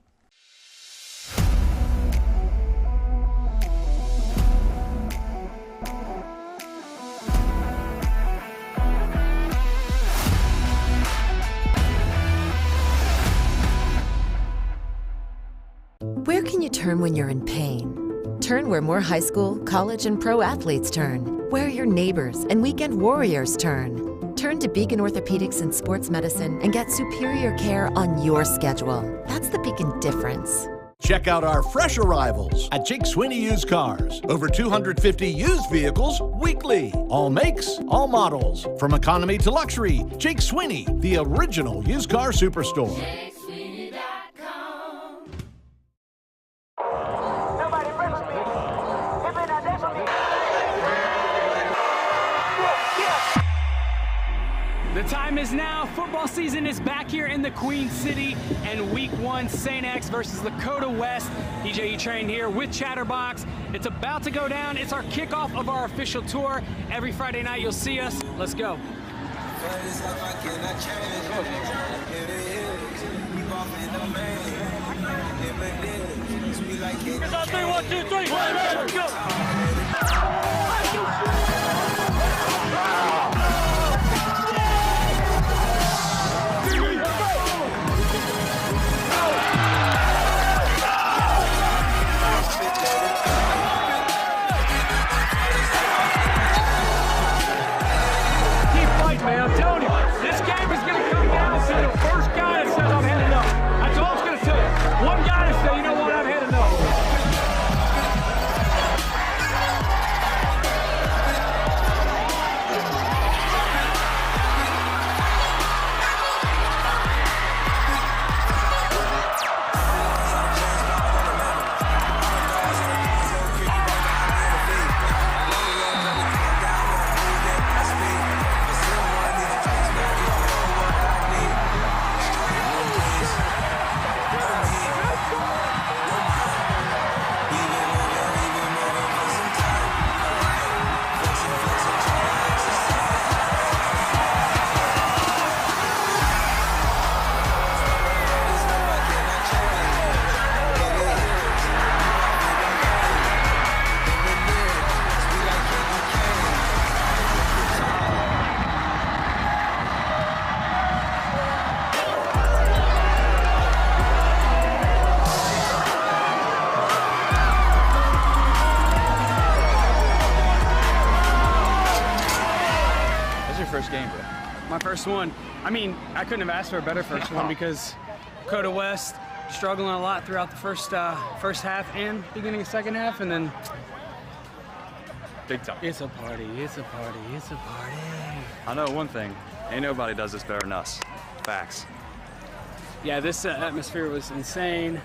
turn when you're in pain. Turn where more high school, college, and pro athletes turn. Where your neighbors and weekend warriors turn. Turn to Beacon Orthopedics and Sports Medicine and get superior care on your schedule. That's the Beacon difference. Check out our fresh arrivals at Jake Sweeney Used Cars. Over 250 used vehicles weekly. All makes, all models. From economy to luxury, Jake Sweeney, the original used car superstore. The time is now. Football season is back here in the Queen City, and week 1, St. X versus Lakota West. EJ trained here with Chatterbox. It's about to go down. It's our kickoff of our official tour. Every Friday night you'll see us. Let's go. 3, 1, 2, 3. Let's go. Man, I'm telling you, this game is going to come down to the first guy that says I'm heading up. That's all it's going to say. One guy to say, you know what, I'm heading up. My first one. I mean, I couldn't have asked for a better first one because Dakota West struggling a lot throughout the first half and beginning of second half, and then big time. It's a party. It's a party. It's a party. I know one thing: ain't nobody does this better than us. Facts. Yeah, this atmosphere was insane.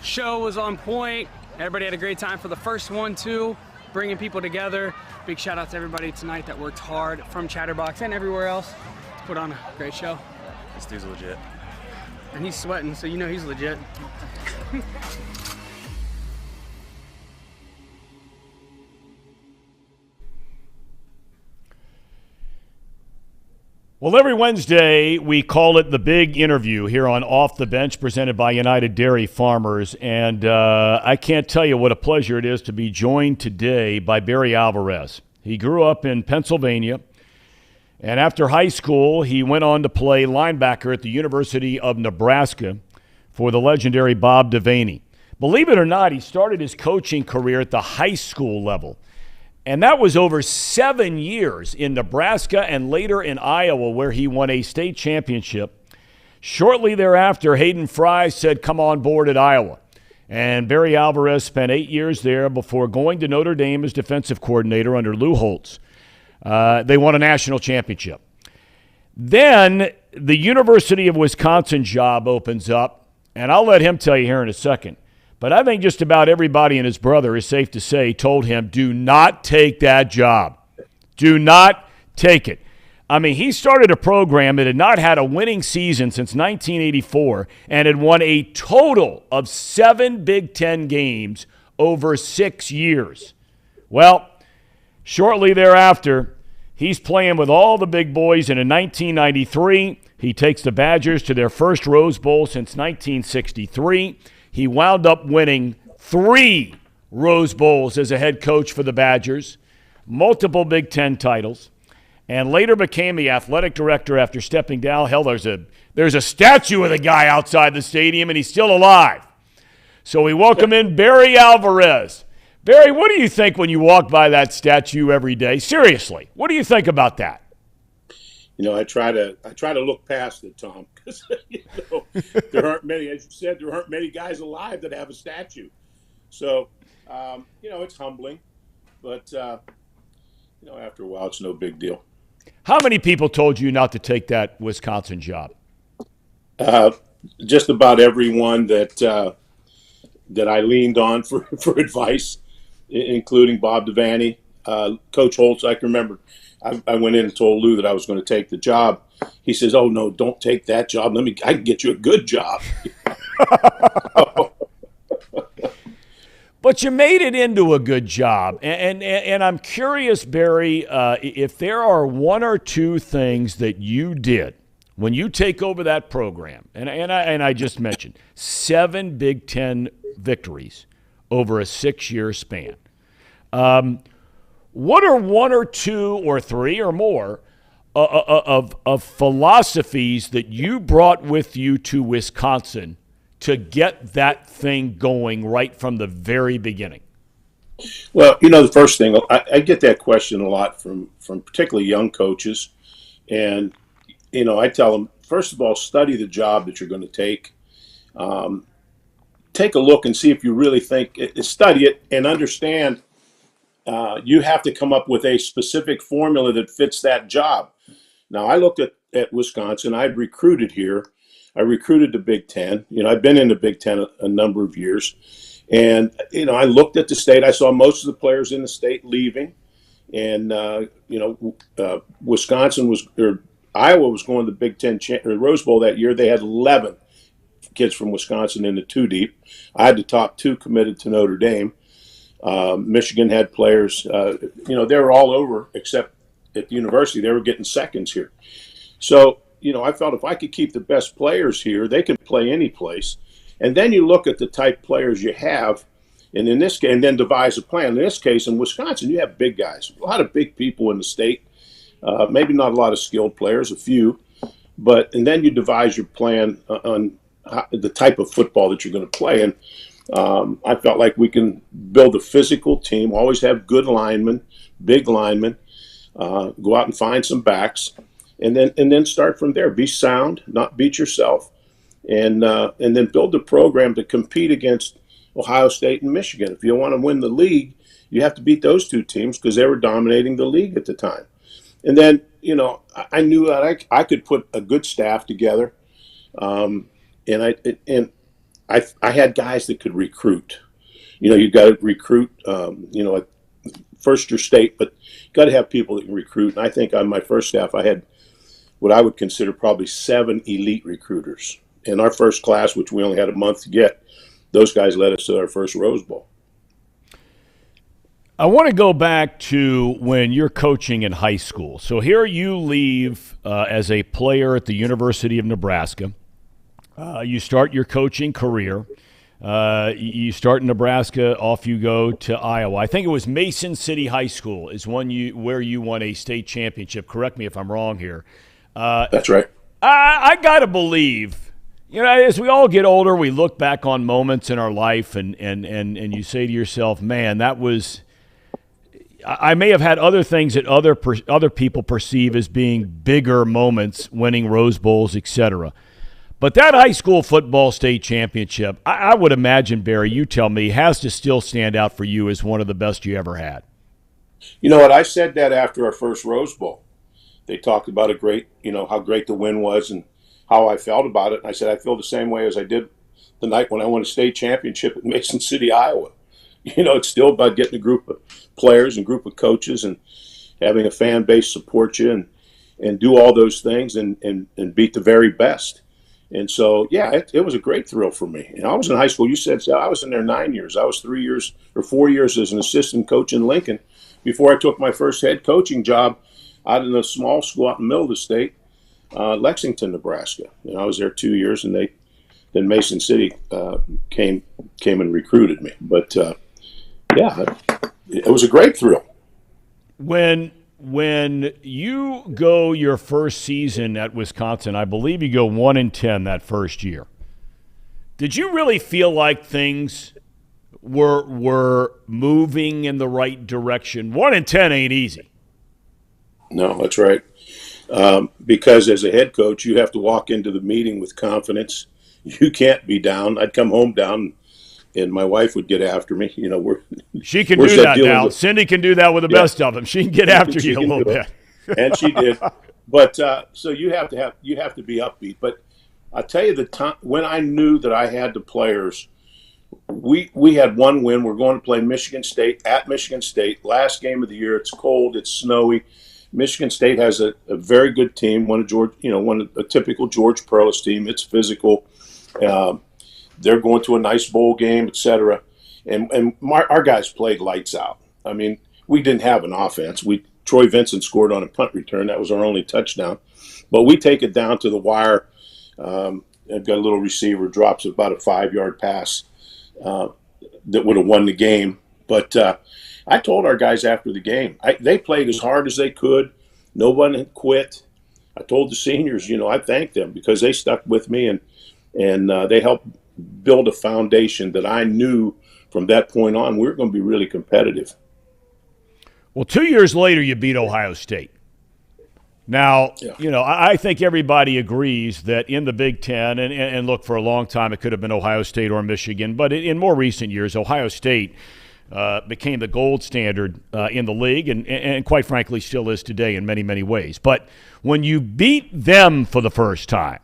Show was on point. Everybody had a great time for the first one too, bringing people together. Big shout out to everybody tonight that worked hard from Chatterbox and everywhere else to put on a great show. This dude's legit. And he's sweating, so you know he's legit. Well, every Wednesday, we call it the big interview here on Off the Bench, presented by United Dairy Farmers. And I can't tell you what a pleasure it is to be joined today by Barry Alvarez. He grew up in Pennsylvania, and after high school, he went on to play linebacker at the University of Nebraska for the legendary Bob Devaney. Believe it or not, he started his coaching career at the high school level. And that was over 7 years in Nebraska and later in Iowa, where he won a state championship. Shortly thereafter, Hayden Fry said, come on board at Iowa. And Barry Alvarez spent 8 years there before going to Notre Dame as defensive coordinator under Lou Holtz. They won a national championship. Then the University of Wisconsin job opens up, and I'll let him tell you here in a second. But I think just about everybody and his brother, is safe to say, told him, do not take that job. Do not take it. I mean, he started a program that had not had a winning season since 1984 and had won a total of 7 Big Ten games over 6 years. Well, shortly thereafter, he's playing with all the big boys, and in 1993, he takes the Badgers to their first Rose Bowl since 1963. He wound up winning 3 Rose Bowls as a head coach for the Badgers, multiple Big Ten titles, and later became the athletic director after stepping down. Hell, there's a statue of the guy outside the stadium, and he's still alive. So we welcome in Barry Alvarez. Barry, what do you think when you walk by that statue every day? Seriously, what do you think about that? I try to look past it, Tom, because there aren't many, as you said, there aren't many guys alive that have a statue. So, it's humbling, but after a while, it's no big deal. How many people told you not to take that Wisconsin job? Just about everyone that I leaned on for advice, including Bob Devaney, Coach Holtz. I can remember I went in and told Lou that I was going to take the job. He says, "Oh no, don't take that job. I can get you a good job." But you made it into a good job, and I'm curious, Barry, if there are one or two things that you did when you take over that program, and I just mentioned 7 Big Ten victories over a 6-year span. What are one or two or three or more of philosophies that you brought with you to Wisconsin to get that thing going right from the very beginning? Well, the first thing, I get that question a lot from particularly young coaches. And, I tell them, first of all, study the job that you're going to take. Take a look and see if you really think, study it and understand you have to come up with a specific formula that fits that job. Now, I looked at Wisconsin. I'd recruited here. I recruited the Big Ten. I've been in the Big Ten a number of years. And, I looked at the state. I saw most of the players in the state leaving. And, Iowa was going to the Big Ten Rose Bowl that year. They had 11 kids from Wisconsin in the 2 deep. I had the top 2 committed to Notre Dame. Michigan had players, they were all over except at the university. They were getting seconds here. So, I felt if I could keep the best players here, they can play any place. And then you look at the type players you have, and in this case, and then devise a plan. In this case, in Wisconsin, you have big guys, a lot of big people in the state. Maybe not a lot of skilled players, a few, and then you devise your plan on the type of football that you're going to play. And I felt like we can build a physical team, always have good linemen, big linemen, go out and find some backs, and then start from there. Be sound, not beat yourself, and then build the program to compete against Ohio State and Michigan. If you want to win the league, you have to beat those 2 teams because they were dominating the league at the time. And then, I knew that I could put a good staff together, and I had guys that could recruit. You've got to recruit, first your state, but you've got to have people that can recruit. And I think on my first staff, I had what I would consider probably 7 elite recruiters. In our first class, which we only had a month to get, those guys led us to our first Rose Bowl. I want to go back to when you're coaching in high school. So here you leave as a player at the University of Nebraska. You start your coaching career. You start in Nebraska, off you go to Iowa. I think it was Mason City High School is where you won a state championship. Correct me if I'm wrong here. That's right. I got to believe, as we all get older, we look back on moments in our life and you say to yourself, man, that was – I may have had other things that other people perceive as being bigger moments, winning Rose Bowls, etc. But that high school football state championship, I would imagine, Barry, you tell me, has to still stand out for you as one of the best you ever had. You know what? I said that after our first Rose Bowl. They talked about how great the win was and how I felt about it. And I said I feel the same way as I did the night when I won a state championship at Mason City, Iowa. It's still about getting a group of players and group of coaches and having a fan base support you and do all those things and beat the very best. And so, yeah, it was a great thrill for me. I was in high school. You said so. I was in there 9 years. I was 4 years as an assistant coach in Lincoln before I took my first head coaching job out in a small school out in the middle of the state, Lexington, Nebraska. I was there 2 years, and then Mason City came and recruited me. But yeah, it was a great thrill. When you go your first season at Wisconsin, I believe you go 1-10 that first year. Did you really feel like things were moving in the right direction? 1-10 ain't easy. No, that's right. Because as a head coach, you have to walk into the meeting with confidence. You can't be down. I'd come home down, and my wife would get after me. She can do that now. Cindy can do that with the best of them. She can get after you a little bit, and she did. But so you have to be upbeat. But I tell you, the time when I knew that I had the players, we had one win. We're going to play Michigan State at Michigan State. Last game of the year. It's cold. It's snowy. Michigan State has a very good team. A typical George Perlis team. It's physical. They're going to a nice bowl game, etc. And our guys played lights out. I mean, we didn't have an offense. Troy Vincent scored on a punt return. That was our only touchdown. But we take it down to the wire. I've got a little receiver, drops about a 5-yard pass that would have won the game. But I told our guys after the game, they played as hard as they could. No one had quit. I told the seniors, I thanked them because they stuck with me and they helped build a foundation that I knew from that point on we were going to be really competitive. Well, 2 years later, you beat Ohio State. Now, I think everybody agrees that in the Big Ten, and look, for a long time it could have been Ohio State or Michigan, but in more recent years, Ohio State became the gold standard in the league and quite frankly still is today in many, many ways. But when you beat them for the first time,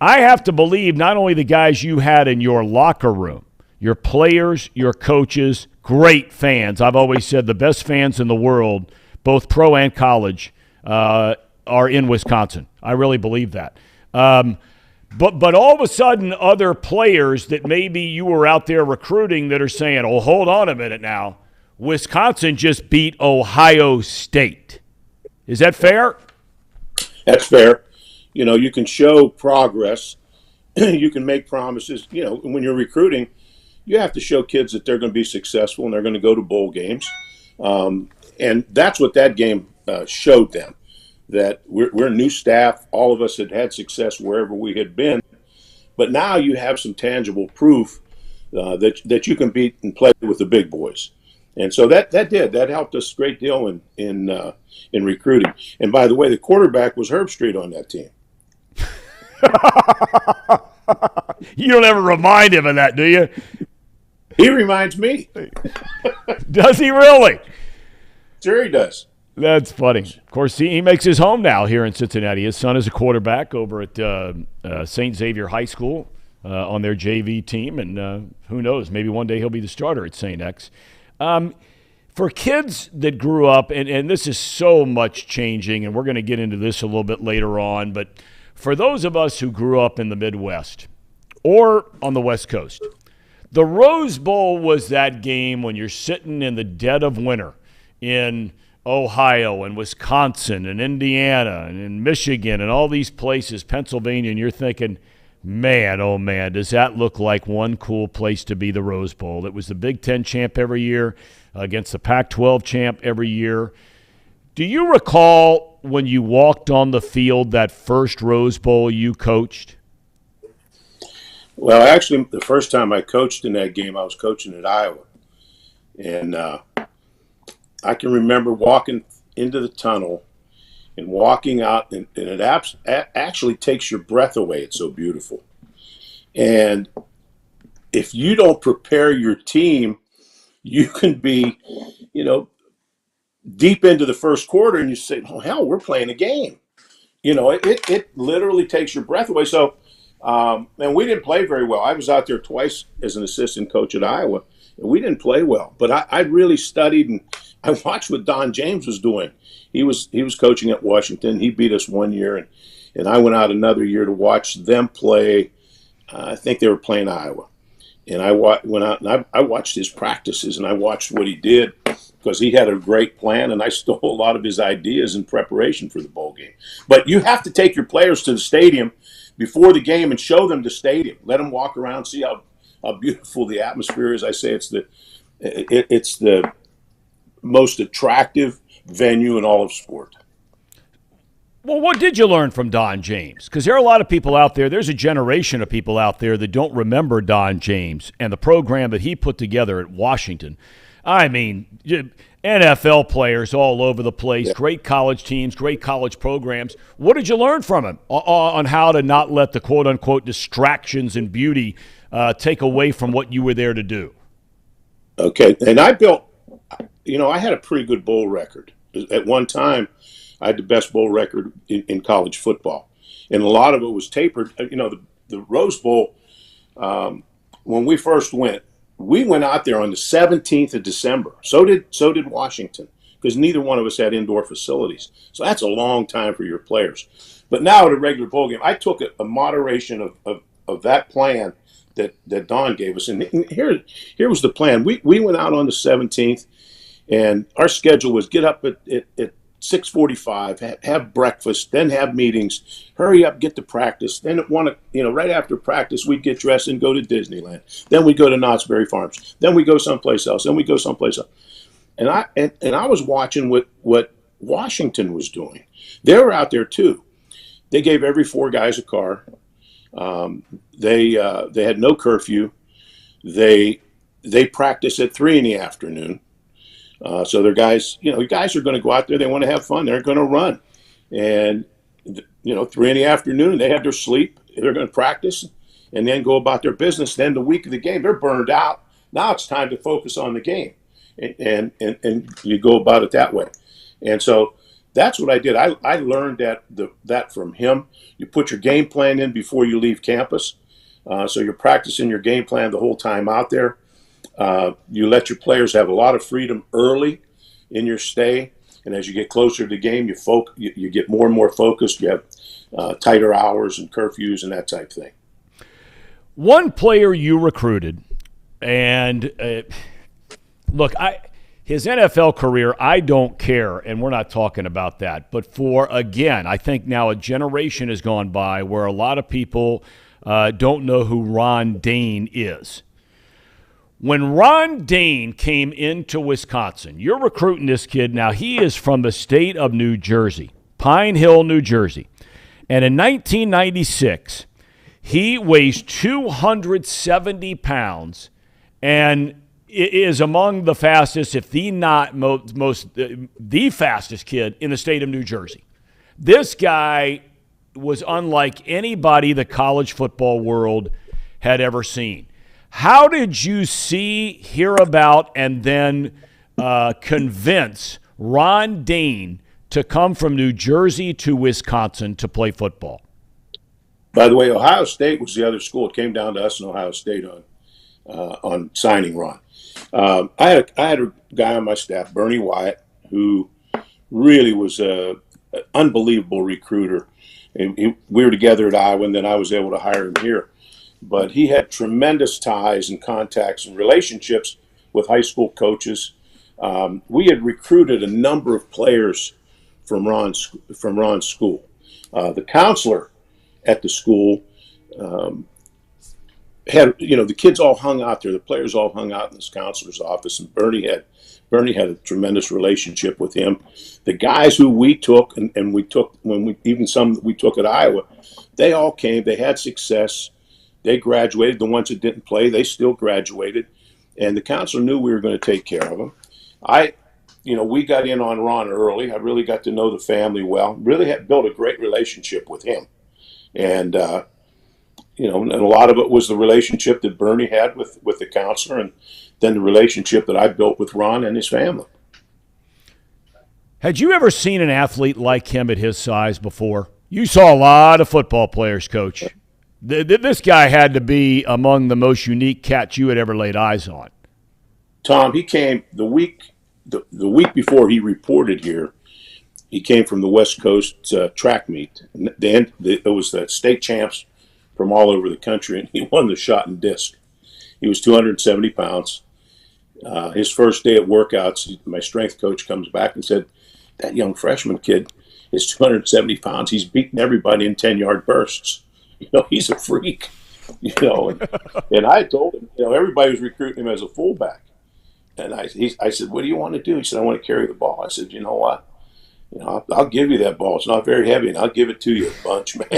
I have to believe not only the guys you had in your locker room, your players, your coaches, great fans. I've always said the best fans in the world, both pro and college, are in Wisconsin. I really believe that. But all of a sudden, other players that maybe you were out there recruiting that are saying, oh, hold on a minute now. Wisconsin just beat Ohio State. Is that fair? That's fair. You can show progress. You can make promises. When you're recruiting, you have to show kids that they're going to be successful and they're going to go to bowl games. And that's what that game showed them, that we're a new staff. All of us had success wherever we had been. But now you have some tangible proof that you can beat and play with the big boys. And so that helped us a great deal in recruiting. And by the way, the quarterback was Herb Street on that team. You don't ever remind him of that, do you? He reminds me. Does he really? Sure he does. That's funny. Of course, he makes his home now here in Cincinnati. His son is a quarterback over at St. Xavier High School on their JV team. And who knows, maybe one day he'll be the starter at St. X. For kids that grew up, and this is so much changing, and we're going to get into this a little bit later on, but for those of us who grew up in the Midwest or on the West Coast, the Rose Bowl was that game when you're sitting in the dead of winter in Ohio and Wisconsin and Indiana and in Michigan and all these places, Pennsylvania, and you're thinking, man, oh man, does that look like one cool place to be, the Rose Bowl. It was the Big Ten champ every year against the Pac-12 champ every year. Do you recall when you walked on the field that first Rose Bowl you coached? Well, actually, the first time I coached in that game, I was coaching at Iowa. And I can remember walking into the tunnel and walking out, and it actually takes your breath away. It's so beautiful. And if you don't prepare your team, you can be, deep into the first quarter and you say, oh, hell, we're playing a game. It literally takes your breath away. So, and we didn't play very well. I was out there twice as an assistant coach at Iowa, and we didn't play well. But I really studied and I watched what Don James was doing. He was coaching at Washington. He beat us one year, and I went out another year to watch them play. I think they were playing Iowa. And I went out and I watched his practices and I watched what he did because he had a great plan, and I stole a lot of his ideas in preparation for the bowl game. But you have to take your players to the stadium before the game and show them the stadium. Let them walk around, see how beautiful the atmosphere is. I say it's the most attractive venue in all of sport. Well, what did you learn from Don James? Because there are a lot of people out there. There's a generation of people out there that don't remember Don James and the program that he put together at Washington. I mean, NFL players all over the place, great college teams, great college programs. What did you learn from him on how to not let the quote-unquote distractions and beauty take away from what you were there to do? Okay, and I built, I had a pretty good bowl record. At one time, I had the best bowl record in college football. And a lot of it was tapered. The Rose Bowl, when we first went, we went out there on the 17th of December. So did Washington, because neither one of us had indoor facilities. So that's a long time for your players. But now at a regular bowl game, I took a moderation of that plan that Don gave us. And here was the plan. We went out on the 17th, and our schedule was get up at 6:45, have breakfast, then have meetings, hurry up, get to practice. Then at right after practice, we'd get dressed and go to Disneyland. Then we'd go to Knott's Berry Farms. Then we go someplace else. Then we go someplace else. And I was watching what Washington was doing. They were out there too. They gave every 4 guys a car. They had no curfew. They practiced at 3 in the afternoon. So their guys, guys are going to go out there. They want to have fun. They're going to run. And, 3 in the afternoon, they have their sleep. They're going to practice and then go about their business. Then the week of the game, they're burned out. Now it's time to focus on the game. And you go about it that way. And so that's what I did. I learned that from him. You put your game plan in before you leave campus. So you're practicing your game plan the whole time out there. You let your players have a lot of freedom early in your stay, and as you get closer to the game, you get more and more focused. You have tighter hours and curfews and that type of thing. One player you recruited, and look, his NFL career, I don't care, and we're not talking about that. But I think now a generation has gone by where a lot of people don't know who Ron Dayne is. When Ron Dayne came into Wisconsin, you're recruiting this kid. Now, he is from the state of New Jersey, Pine Hill, New Jersey. And in 1996, he weighs 270 pounds and is among the fastest, if the not the fastest kid in the state of New Jersey. This guy was unlike anybody the college football world had ever seen. How did you hear about, and then convince Ron Dayne to come from New Jersey to Wisconsin to play football? By the way, Ohio State was the other school. It came down to us in Ohio State on signing Ron. I had a guy on my staff, Bernie Wyatt, who really was an unbelievable recruiter. And we were together at Iowa, and then I was able to hire him here. But he had tremendous ties and contacts and relationships with high school coaches. We had recruited a number of players from Ron's school. The counselor at the school had, the kids all hung out there. The players all hung out in this counselor's office, and Bernie had a tremendous relationship with him. The guys who we took, and we took some that we took at Iowa, they all came. They had success. They graduated. The ones that didn't play, they still graduated. And the counselor knew we were going to take care of them. We got in on Ron early. I really got to know the family well. Really had built a great relationship with him. And, and a lot of it was the relationship that Bernie had with the counselor, and then the relationship that I built with Ron and his family. Had you ever seen an athlete like him at his size before? You saw a lot of football players, Coach. This guy had to be among the most unique cats you had ever laid eyes on. Thom, he came the week before he reported here. He came from the West Coast track meet. It was the state champs from all over the country, and he won the shot and disc. He was 270 pounds. His first day at workouts, my strength coach comes back and said, "That young freshman kid is 270 pounds. He's beating everybody in 10-yard bursts. He's a freak." And I told him, everybody was recruiting him as a fullback. And I said, "What do you want to do?" He said, "I want to carry the ball." I said, "You know what? I'll give you that ball. It's not very heavy, and I'll give it to you a bunch, man.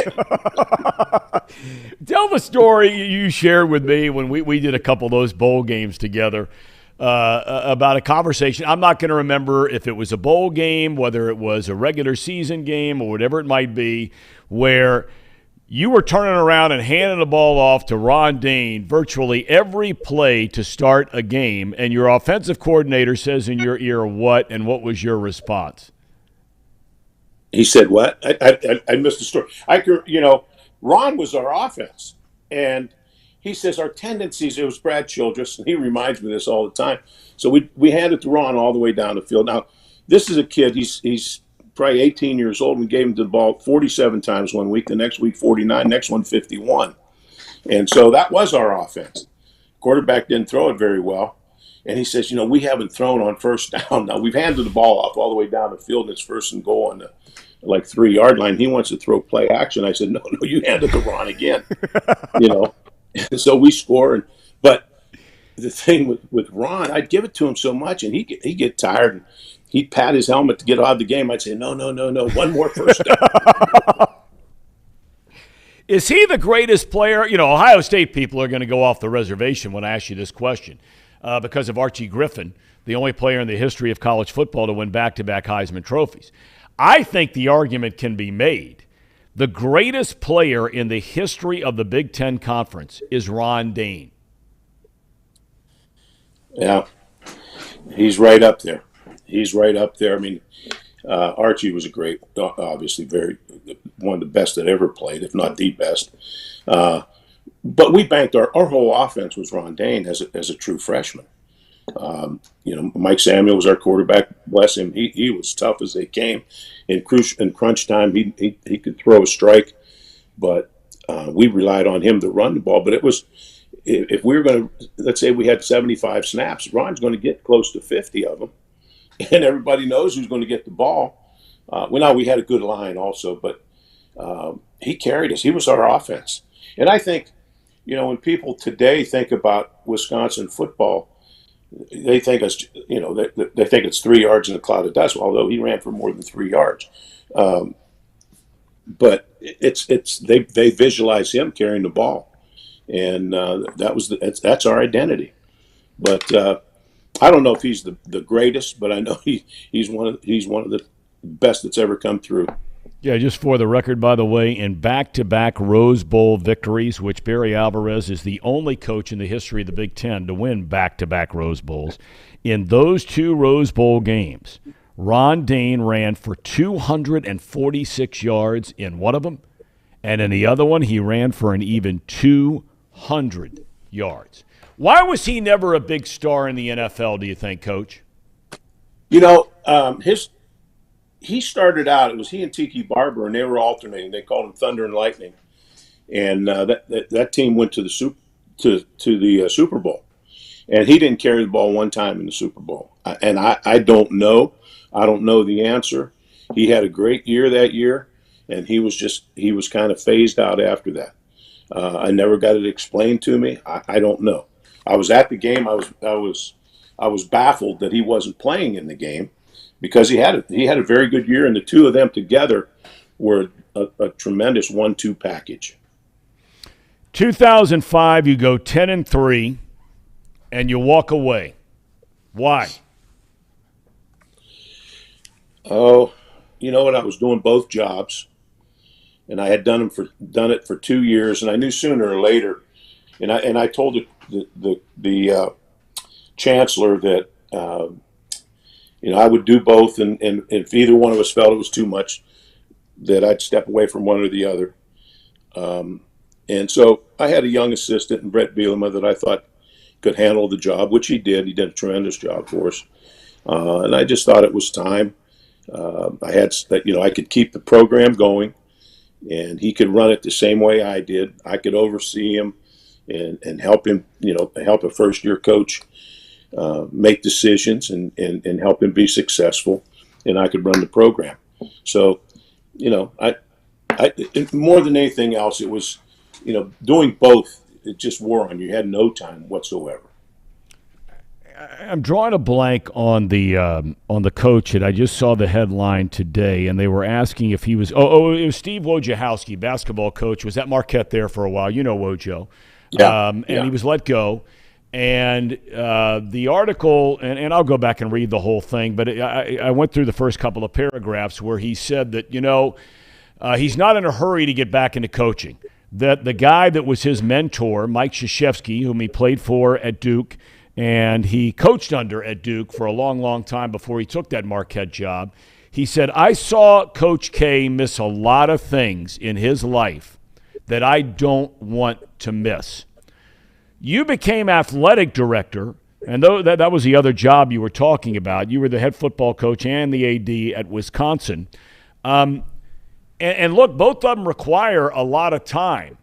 Tell the story you shared with me when we did a couple of those bowl games together about a conversation. I'm not going to remember if it was a bowl game, whether it was a regular season game or whatever it might be, where you were turning around and handing the ball off to Ron Dayne virtually every play to start a game, and your offensive coordinator says in your ear, what, and what was your response? He said, what? I missed the story. Ron was our offense, and he says our tendencies, it was Brad Childress, and he reminds me of this all the time. So we handed it to Ron all the way down the field. Now, this is a kid, he's probably 18 years old. We gave him the ball 47 times one week, the next week 49, next one 51. And so that was our offense. Quarterback didn't throw it very well. And he says, we haven't thrown on first down. Now, we've handed the ball off all the way down the field, and it's first and goal on the 3-yard line. He wants to throw play action. I said, no, you hand it to Ron again. And so we score. But the thing with Ron, I'd give it to him so much, and he'd get tired, and he'd pat his helmet to get out of the game. I'd say, no, one more first down. Is he the greatest player? Ohio State people are going to go off the reservation when I ask you this question because of Archie Griffin, the only player in the history of college football to win back-to-back Heisman trophies. I think the argument can be made. The greatest player in the history of the Big Ten Conference is Ron Dayne. Yeah, he's right up there. I mean, Archie was obviously one of the best that ever played, if not the best. But we banked our whole offense was Ron Dayne as a true freshman. Mike Samuel was our quarterback. Bless him. He was tough as they came. In crunch time, he could throw a strike, but we relied on him to run the ball. But it was, if we were going to, let's say we had 75 snaps, Ron's going to get close to 50 of them, and everybody knows who's going to get the ball. We had a good line also, but he carried us. He was our offense. And I think, when people today think about Wisconsin football, they think they think it's 3 yards in a cloud of dust. Although he ran for more than 3 yards, but they visualize him carrying the ball, and that's our identity. But I don't know if he's the greatest, but I know he's one of the best that's ever come through. Yeah, just for the record, by the way, in back-to-back Rose Bowl victories, which Barry Alvarez is the only coach in the history of the Big Ten to win back-to-back Rose Bowls. In those 2 Rose Bowl games, Ron Dayne ran for 246 yards in one of them, and in the other one, he ran for an even 200 yards. Why was he never a big star in the NFL, do you think, Coach? He started out, it was he and Tiki Barber, and they were alternating. They called him Thunder and Lightning. And that team went to the Super Bowl. And he didn't carry the ball one time in the Super Bowl. I don't know. I don't know the answer. He had a great year that year, and he was kind of phased out after that. I never got it explained to me. I don't know. I was at the game. I was baffled that he wasn't playing in the game, because he had a very good year, and the two of them together were a tremendous 1-2 package. 2005, you go 10-3, and you walk away. Why? Oh, you know what? I was doing both jobs, and I had done it for 2 years, and I knew sooner or later. And I told the chancellor that. I would do both, and if either one of us felt it was too much, that I'd step away from one or the other. And so I had a young assistant in Brett Bielema that I thought could handle the job, which he did. He did a tremendous job for us. And I just thought it was time. I could keep the program going, and he could run it the same way I did. I could oversee him and help him, help a first-year coach make decisions and help him be successful, and I could run the program. So, I more than anything else, it was, doing both. It just wore on you. You had no time whatsoever. I'm drawing a blank on the coach, and I just saw the headline today, and they were asking if he was. It was Steve Wojciechowski, basketball coach, was at Marquette there for a while. You know Wojo, and he was let go. And the article, and I'll go back and read the whole thing, but I went through the first couple of paragraphs where he said that he's not in a hurry to get back into coaching. That the guy that was his mentor, Mike Krzyzewski, whom he played for at Duke, and he coached under at Duke for a long, long time before he took that Marquette job. He said, I saw Coach K miss a lot of things in his life that I don't want to miss. You became athletic director, and that was the other job you were talking about. You were the head football coach and the AD at Wisconsin. And look, both of them require a lot of time.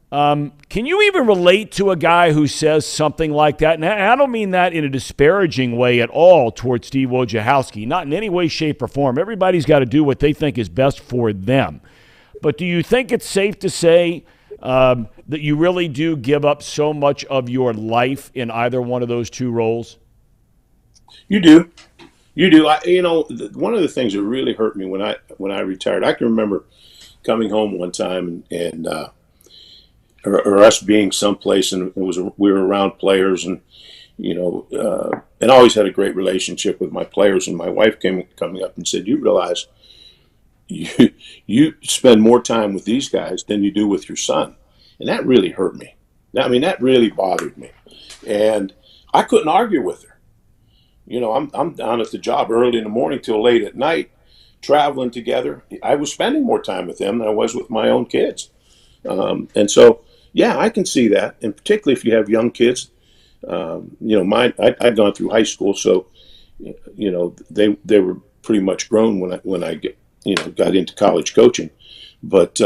Can you even relate to a guy who says something like that? And I don't mean that in a disparaging way at all towards Steve Wojciechowski, not in any way, shape, or form. Everybody's got to do what they think is best for them. But do you think it's safe to say that you really do give up so much of your life in either one of those two roles? You do. You do. One of the things that really hurt me when I retired, I can remember coming home one time and or us being someplace, and we were around players, and and I always had a great relationship with my players. And my wife coming up and said, "You realize you spend more time with these guys than you do with your son," and that really hurt me. I mean, that really bothered me, and I couldn't argue with her. I'm down at the job early in the morning till late at night, traveling together. I was spending more time with them than I was with my own kids. And so, yeah, I can see that. And particularly if you have young kids, mine, I'd gone through high school. So, they were pretty much grown when I got into college coaching. But,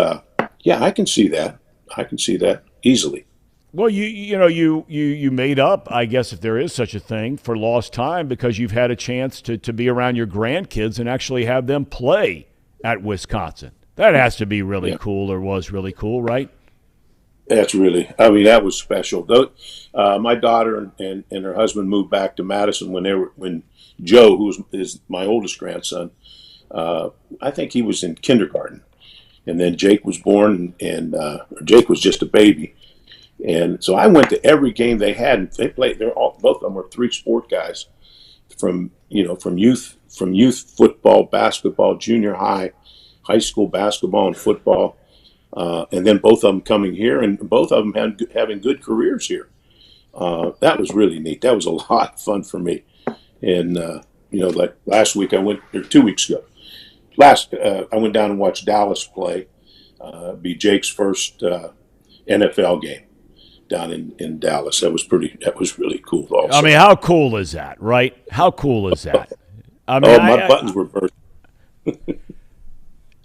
yeah, I can see that. I can see that easily. Well, you made up, I guess, if there is such a thing, for lost time because you've had a chance to be around your grandkids and actually have them play at Wisconsin. That has to be really cool, or was really cool, right? That was special. My daughter and her husband moved back to Madison when Joe, who is my oldest grandson, I think he was in kindergarten, and then Jake was born, and Jake was just a baby. And so I went to every game they had, and they played. Both of them were three sport guys, from youth football, basketball, junior high school basketball and football, and then both of them coming here, and both of them having good careers here. That was really neat. That was a lot of fun for me. And like last week or 2 weeks ago, I went down and watched Dallas play. Be Jake's first NFL game down in Dallas. That was really cool also. I mean, how cool is that, right? How cool is that? I mean, my buttons were bursting.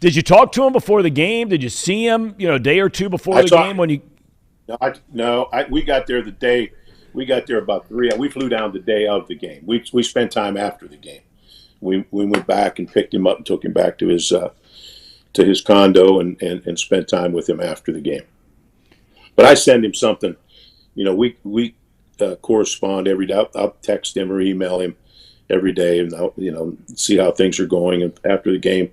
Did you talk to him before the game? Did you see him, a day or two before the game when you? We got there the day. We got there about 3. We flew down the day of the game. We spent time after the game. We went back and picked him up and took him back to his condo and spent time with him after the game. But I send him something. We correspond every day. I'll text him or email him every day, and I'll see how things are going. And after the game,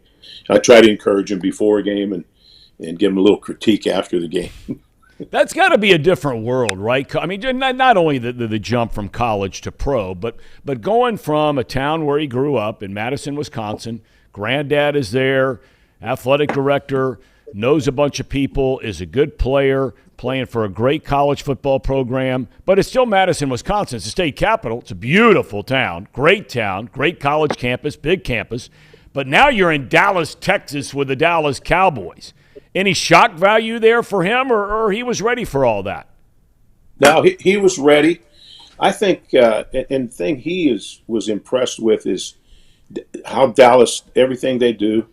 I try to encourage him before a game and give him a little critique after the game. That's got to be a different world, right? I mean, not only the jump from college to pro, but going from a town where he grew up in Madison, Wisconsin. Granddad is there, athletic director, knows a bunch of people, is a good player, playing for a great college football program, but it's still Madison, Wisconsin. It's the state capital. It's a beautiful town, great college campus, big campus. But now you're in Dallas, Texas with the Dallas Cowboys. Any shock value there for him, or he was ready for all that? No, he was ready. I think, and the thing he was impressed with is how Dallas, everything they do,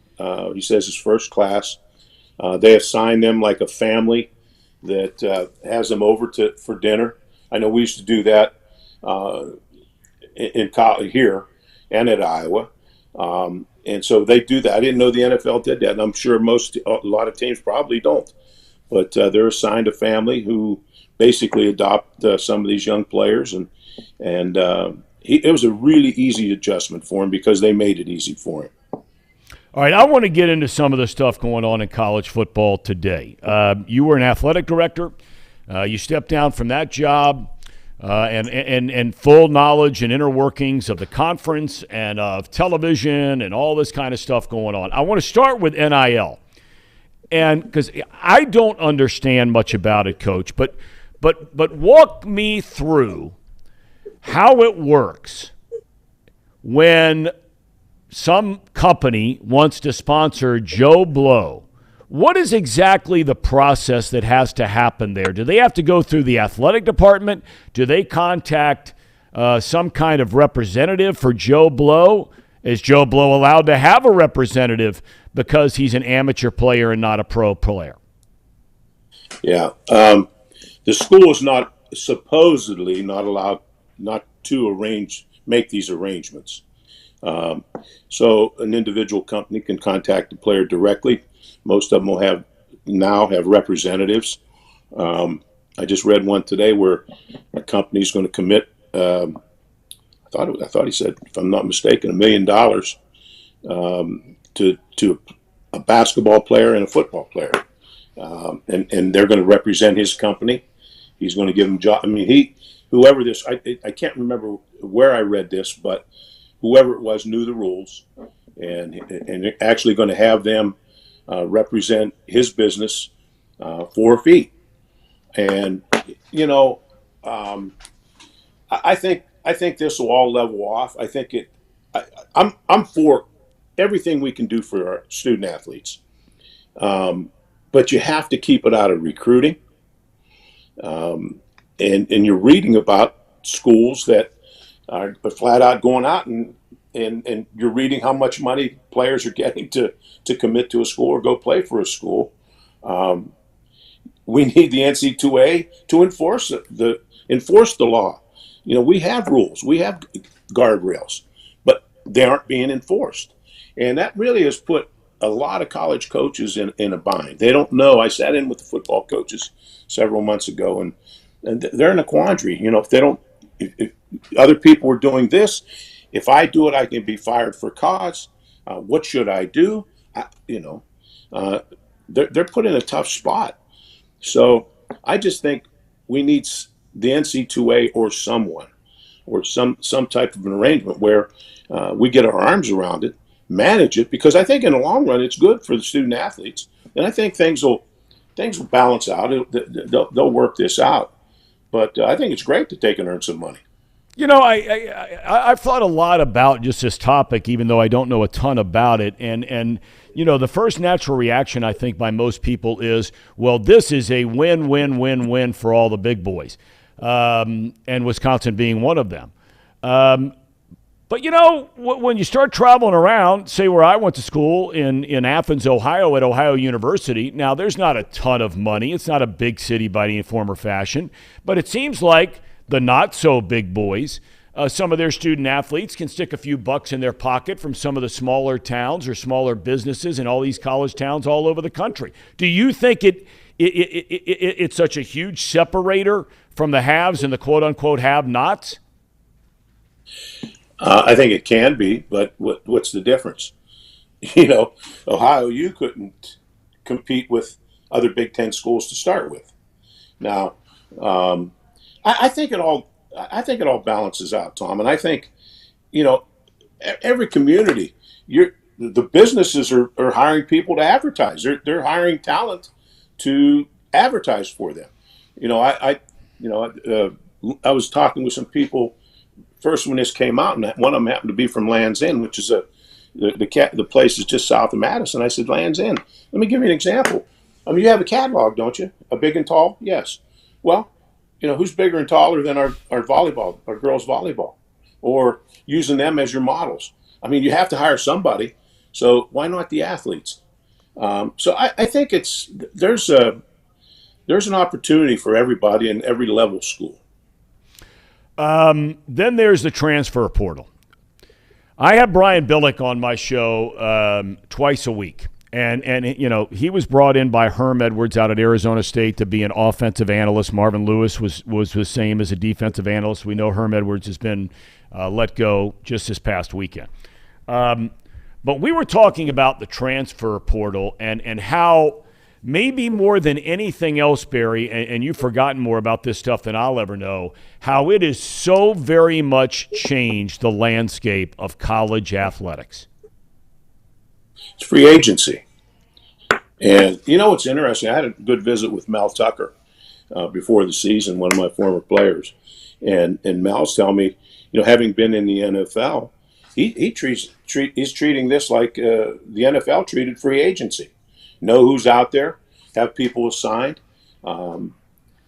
he says is first class. They assign them like a family that has them over for dinner. I know we used to do that in college here and at Iowa. And so they do that. I didn't know the NFL did that, and I'm sure a lot of teams probably don't. But they're assigned a family who basically adopt some of these young players, and And it was a really easy adjustment for him because they made it easy for him. All right, I want to get into some of the stuff going on in college football today. You were an athletic director. You stepped down from that job and full knowledge and inner workings of the conference and of television and all this kind of stuff going on. I want to start with NIL, and because I don't understand much about it, Coach, but walk me through how it works when some company wants to sponsor Joe Blow. What is exactly the process that has to happen there? Do they have to go through the athletic department? Do they contact some kind of representative for Joe Blow? Is Joe Blow allowed to have a representative because he's an amateur player and not a pro player? Yeah. The school is not supposedly not allowed not to make these arrangements. So an individual company can contact the player directly. Most of them will now have representatives. I just read one today where a company is going to commit. I thought he said, if I'm not mistaken, $1 million to a basketball player and a football player, and they're going to represent his company. He's going to give them job. I mean, whoever this, I can't remember where I read this, but whoever it was knew the rules, and actually going to have them represent his business for a fee. And I think this will all level off. I think I'm for everything we can do for our student athletes, but you have to keep it out of recruiting. And you're reading about schools that are flat out going out and you're reading how much money players are getting to commit to a school or go play for a school. We need the NC2A to enforce the law. We have rules, we have guardrails, but they aren't being enforced. And that really has put a lot of college coaches in a bind. They don't know. I sat in with the football coaches several months ago, and they're in a quandary. If other people are doing this, if I do it, I can be fired for cause. What should I do? They're put in a tough spot. So I just think we need the NC2A or someone, or some type of an arrangement where we get our arms around it, manage it, because I think in the long run it's good for the student athletes, and I think things will balance out. They'll work this out. But I think it's great that they can earn some money. I've thought a lot about just this topic, even though I don't know a ton about it. And the first natural reaction, I think, by most people is, well, this is a win-win-win-win for all the big boys, and Wisconsin being one of them. But, when you start traveling around, say where I went to school in Athens, Ohio, at Ohio University, now there's not a ton of money. It's not a big city by any form or fashion, but it seems like the not-so-big boys, some of their student athletes can stick a few bucks in their pocket from some of the smaller towns or smaller businesses in all these college towns all over the country. Do you think it's such a huge separator from the haves and the quote-unquote have-nots? I think it can be, but what's the difference? Ohio, you couldn't compete with other Big Ten schools to start with. Now, I think it all balances out, Tom, and I think every community, the businesses are hiring people to advertise. They're hiring talent to advertise for them. I was talking with some people first when this came out, and one of them happened to be from Land's End, which is the place is just south of Madison. I said, Land's End. Let me give you an example. You have a catalog, don't you? A big and tall? Yes. Well, who's bigger and taller than our volleyball, our girls volleyball, or using them as your models? You have to hire somebody. So why not the athletes? So I think there's an opportunity for everybody in every level school. Then there's the transfer portal. I have Brian Billick on my show twice a week, And he was brought in by Herm Edwards out at Arizona State to be an offensive analyst. Marvin Lewis was the same as a defensive analyst. We know Herm Edwards has been let go just this past weekend. But we were talking about the transfer portal and how maybe more than anything else, Barry, and you've forgotten more about this stuff than I'll ever know, how it has so very much changed the landscape of college athletics. It's free agency. And what's interesting? I had a good visit with Mel Tucker before the season, one of my former players. And Mel's telling me, having been in the NFL, he's treating this like the NFL treated free agency. Know who's out there, have people assigned, know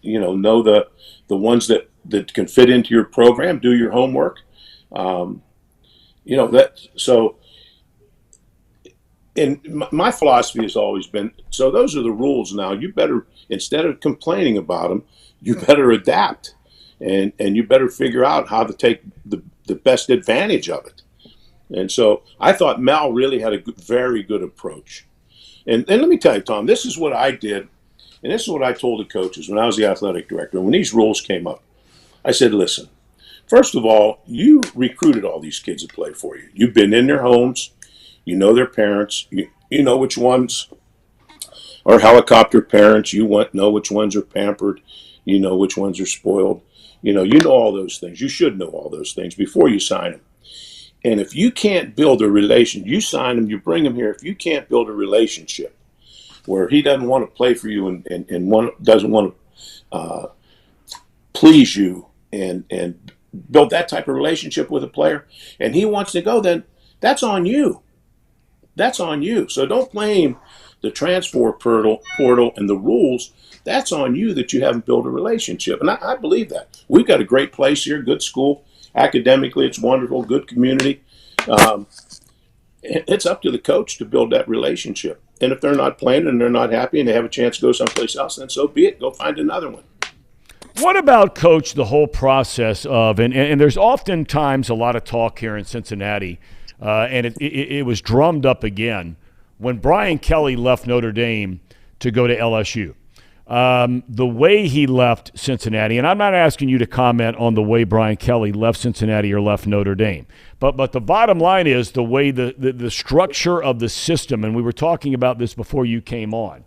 the ones that can fit into your program, do your homework. And my philosophy has always been, so those are the rules now. You better, instead of complaining about them, you better adapt. And you better figure out how to take the best advantage of it. And so I thought Mel really had a very good approach. And let me tell you, Tom, this is what I did, and this is what I told the coaches when I was the athletic director. When these rules came up, I said, listen, first of all, you recruited all these kids to play for you. You've been in their homes. You know their parents. You know which ones are helicopter parents. You know which ones are pampered. You know which ones are spoiled. You know all those things. You should know all those things before you sign them. And if you can't build a relation, you sign them, you bring them here. If you can't build a relationship where he doesn't want to play for you and doesn't want to please you and build that type of relationship with a player, and he wants to go, then that's on you. That's on you. So don't blame the transfer portal and the rules. That's on you that you haven't built a relationship. And I believe that. We've got a great place here, good school. Academically, it's wonderful, good community. It's up to the coach to build that relationship. And if they're not playing and they're not happy and they have a chance to go someplace else, then so be it. Go find another one. What about, Coach, the whole process of, and there's oftentimes a lot of talk here in Cincinnati, and it was drummed up again when Brian Kelly left Notre Dame to go to LSU. The way he left Cincinnati, and I'm not asking you to comment on the way Brian Kelly left Cincinnati or left Notre Dame, but the bottom line is the way the structure of the system, and we were talking about this before you came on,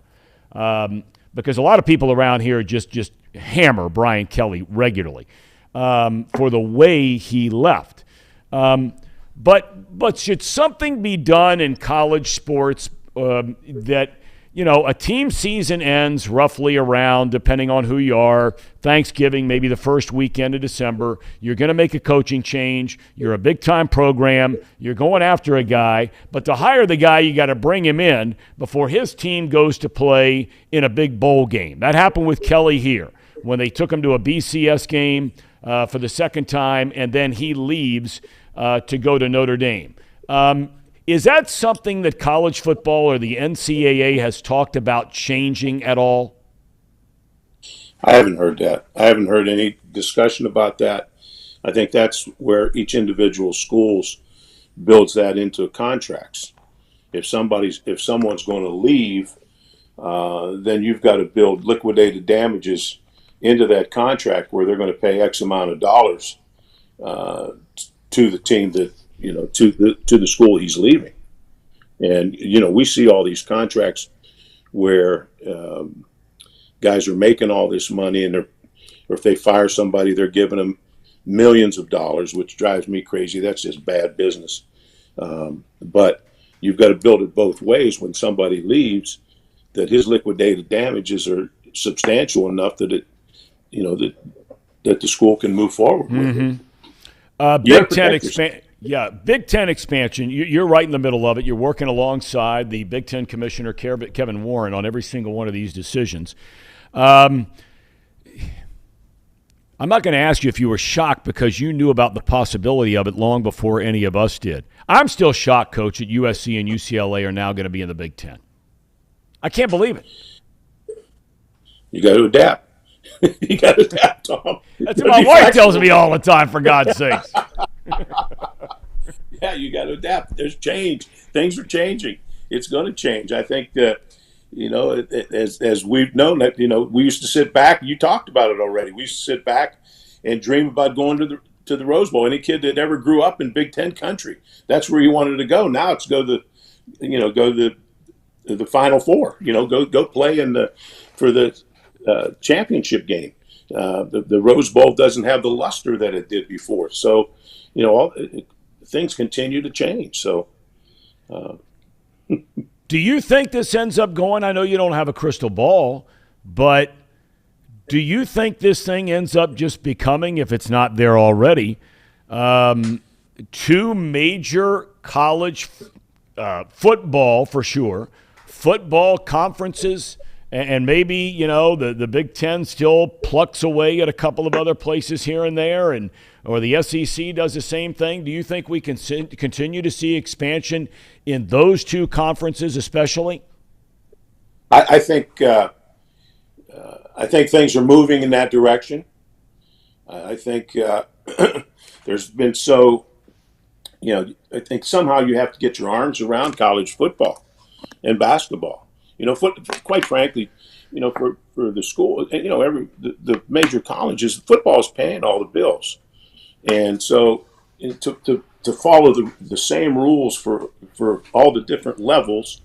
because a lot of people around here just hammer Brian Kelly regularly for the way he left. But should something be done in college sports that, a team season ends roughly around, depending on who you are, Thanksgiving, maybe the first weekend of December. You're going to make a coaching change. You're a big-time program. You're going after a guy. But to hire the guy, you got to bring him in before his team goes to play in a big bowl game. That happened with Kelly here when they took him to a BCS game for the second time, and then he leaves to go to Notre Dame. Is that something that college football or the NCAA has talked about changing at all? I haven't heard that. I haven't heard any discussion about that. I think that's where each individual schools builds that into contracts. If someone's going to leave, then you've got to build liquidated damages into that contract where they're going to pay X amount of dollars to the team that, to the school he's leaving. And, we see all these contracts where guys are making all this money or if they fire somebody, they're giving them millions of dollars, which drives me crazy. That's just bad business. But you've got to build it both ways. When somebody leaves, that his liquidated damages are substantial enough that that the school can move forward with it. Big Ten expansion. You're right in the middle of it. You're working alongside the Big Ten Commissioner, Kevin Warren, on every single one of these decisions. I'm not going to ask you if you were shocked because you knew about the possibility of it long before any of us did. I'm still shocked, Coach, that USC and UCLA are now going to be in the Big Ten. I can't believe it. You got to adapt. You got to adapt, Tom. That's what my wife tells me all the time, for God's sakes. Yeah, you got to adapt. There's change. Things are changing. it's going to change. I think that, as we've known that, we used to sit back. You talked about it already. We used to sit back and dream about going to the Rose Bowl. Any kid that ever grew up in Big Ten country, that's where you wanted to go. Now it's go to the Final Four. Go play for the championship game. The Rose Bowl doesn't have the luster that it did before. So, things continue to change. So, do you think this ends up going? I know you don't have a crystal ball, but do you think this thing ends up just becoming, if it's not there already, two major college football, for sure, football conferences, and maybe, the Big Ten still plucks away at a couple of other places here and there, or the SEC does the same thing? Do you think we can continue to see expansion in those two conferences especially? I think things are moving in that direction. I think there's been I think somehow you have to get your arms around college football and basketball. Quite frankly, for the school, and the major colleges, football is paying all the bills, and so to follow the same rules for all the different levels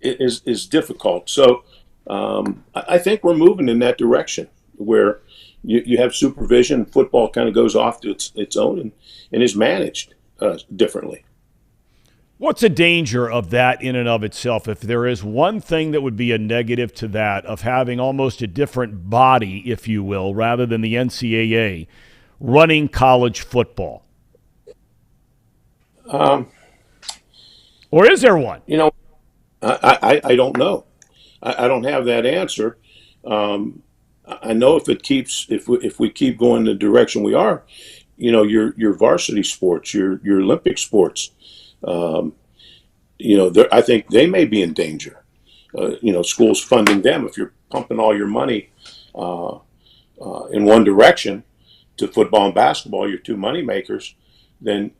is difficult. So I think we're moving in that direction where you have supervision. Football kind of goes off to its own and is managed differently. What's a danger of that in and of itself? If there is one thing that would be a negative to that, of having almost a different body, if you will, rather than the NCAA running college football? Or is there one? I don't know. I don't have that answer. I know if we keep going the direction we are, your varsity sports, your Olympic sports, I think they may be in danger. Schools funding them. If you're pumping all your money in one direction to football and basketball, your two money makers, then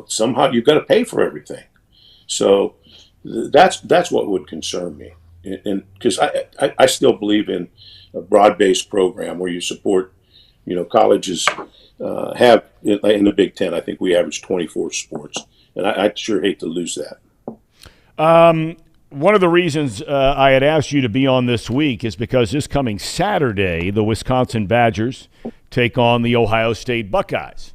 somehow you've got to pay for everything. So that's what would concern me, and because I still believe in a broad-based program where you support, colleges have in the Big Ten. I think we average 24 sports. And I sure hate to lose that. One of the reasons I had asked you to be on this week is because this coming Saturday, the Wisconsin Badgers take on the Ohio State Buckeyes.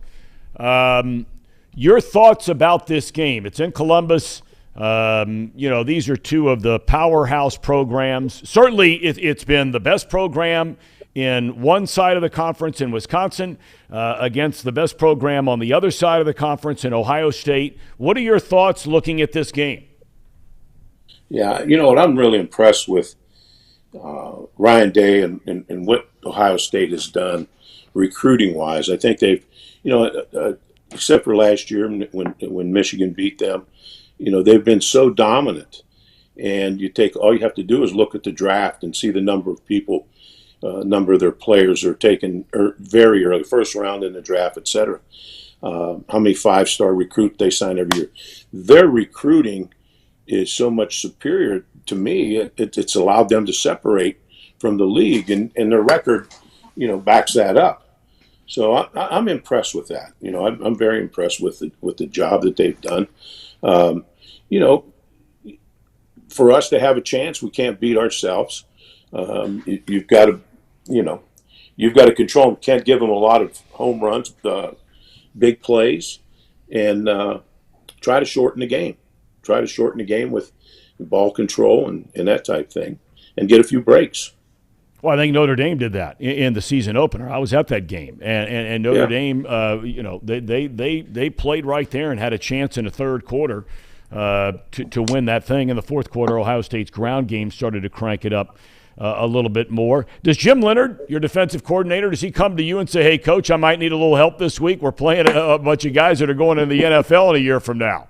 Your thoughts about this game? It's in Columbus. These are two of the powerhouse programs. Certainly, it's been the best program in one side of the conference in Wisconsin against the best program on the other side of the conference in Ohio State. What are your thoughts looking at this game? Yeah, what I'm really impressed with Ryan Day and what Ohio State has done recruiting-wise. I think they've, except for last year when Michigan beat them, they've been so dominant. And all you have to do is look at the draft and see the number of people, number of their players are taken very early, first round in the draft, et cetera. How many five-star recruits they sign every year. Their recruiting is so much superior to me. It's allowed them to separate from the league, and their record, backs that up. So I'm impressed with that. I'm very impressed with the job that they've done. For us to have a chance, we can't beat ourselves. You've got to control them. Can't give them a lot of home runs, big plays, and try to shorten the game. Try to shorten the game with ball control and that type thing, and get a few breaks. Well, I think Notre Dame did that in the season opener. I was at that game, and Notre Dame, they played right there and had a chance in the third quarter to win that thing. In the fourth quarter, Ohio State's ground game started to crank it up a little bit more. Does Jim Leonhard, your defensive coordinator, does he come to you and say, "Hey, Coach, I might need a little help this week. We're playing a bunch of guys that are going to the NFL in a year from now"?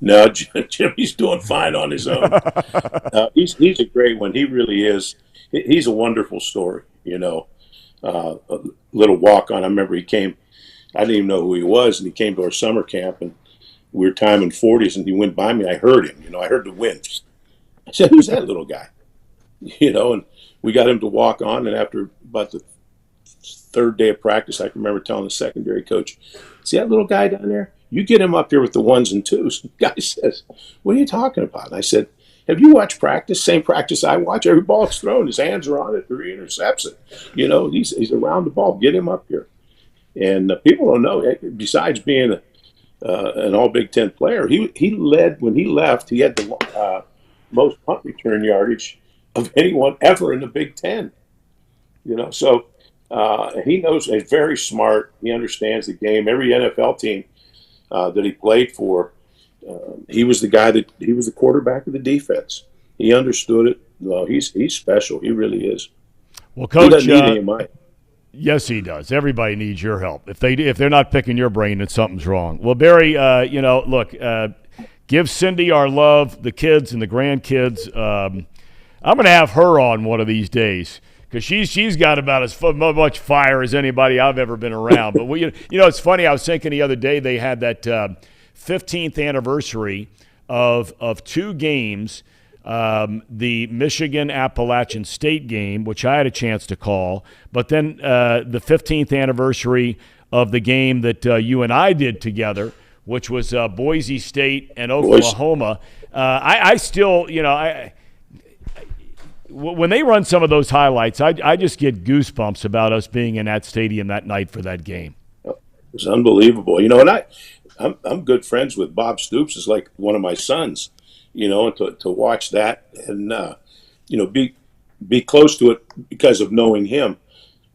No, Jimmy's doing fine on his own. He's a great one. He really is. He's a wonderful story, a little walk-on. I remember he came, I didn't even know who he was, and he came to our summer camp, and we were timing 40s, and he went by me. I heard him. I heard the wind. I said, "Who's that little guy?" And we got him to walk on. And after about the third day of practice, I can remember telling the secondary coach, "See that little guy down there? You get him up here with the ones and twos." The guy says, "What are you talking about?" And I said, "Have you watched practice? Same practice I watch. Every ball it's thrown, his hands are on it, or he intercepts it. He's around the ball. Get him up here." And people don't know. Besides being an All Big Ten player, he led when he left. He had the most punt return yardage of anyone ever in the Big Ten. So he knows. He's very smart. He understands the game. Every NFL team that he played for, he was the quarterback of the defense. He understood it. Well, he's special. He really is. Well, Coach, he doesn't need any of mine. Yes, he does. Everybody needs your help. If they're not picking your brain, then something's wrong. Well, Barry, look, give Cindy our love, the kids and the grandkids. I'm going to have her on one of these days because she's got about as much fire as anybody I've ever been around. But it's funny. I was thinking the other day they had that 15th anniversary of two games. The Michigan Appalachian State game, which I had a chance to call, but then the 15th anniversary of the game that you and I did together, which was Boise State and Oklahoma. I still, when they run some of those highlights, I just get goosebumps about us being in that stadium that night for that game. It was unbelievable. And I'm good friends with Bob Stoops. Is like one of my sons. To watch that and, be close to it because of knowing him,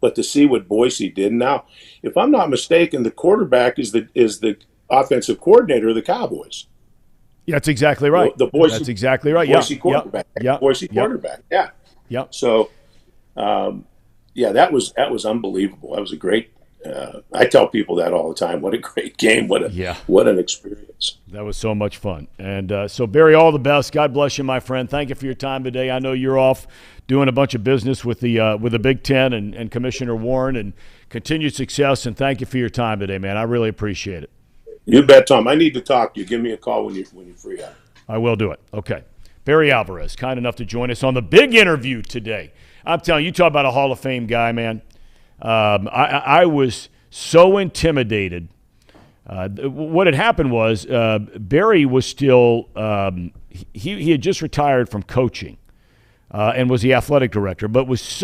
but to see what Boise did. Now, if I'm not mistaken, the quarterback is the offensive coordinator of the Cowboys. Yeah, that's exactly right. That's exactly right. Boise quarterback. Yeah. Boise quarterback. Yeah. Yeah. So, that was unbelievable. That was a great. I tell people that all the time. What a great game! What an experience! That was so much fun. And so, Barry, all the best. God bless you, my friend. Thank you for your time today. I know you're off doing a bunch of business with the Big Ten and Commissioner Warren, and continued success. And thank you for your time today, man. I really appreciate it. You bet, Tom. I need to talk to you. Give me a call when you're free. I will do it. Okay. Barry Alvarez, kind enough to join us on the big interview today. I'm telling you, talk about a Hall of Fame guy, man. I was so intimidated. What had happened was Barry was still he had just retired from coaching and was the athletic director, but was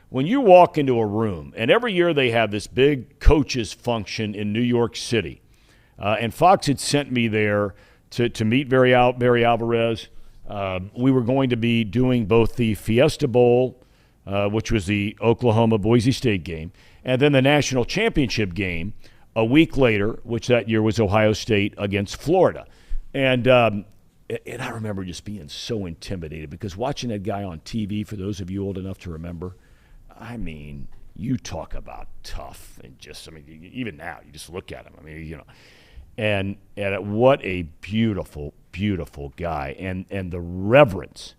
when you walk into a room, and every year they have this big coaches function in New York City, and Fox had sent me there to meet Barry Alvarez. We were going to be doing both the Fiesta Bowl, which was the Oklahoma-Boise State game, and then the national championship game a week later, which that year was Ohio State against Florida. And I remember just being so intimidated because watching that guy on TV, for those of you old enough to remember, I mean, you talk about tough and even now, you just look at him. And what a beautiful, beautiful guy. And the reverence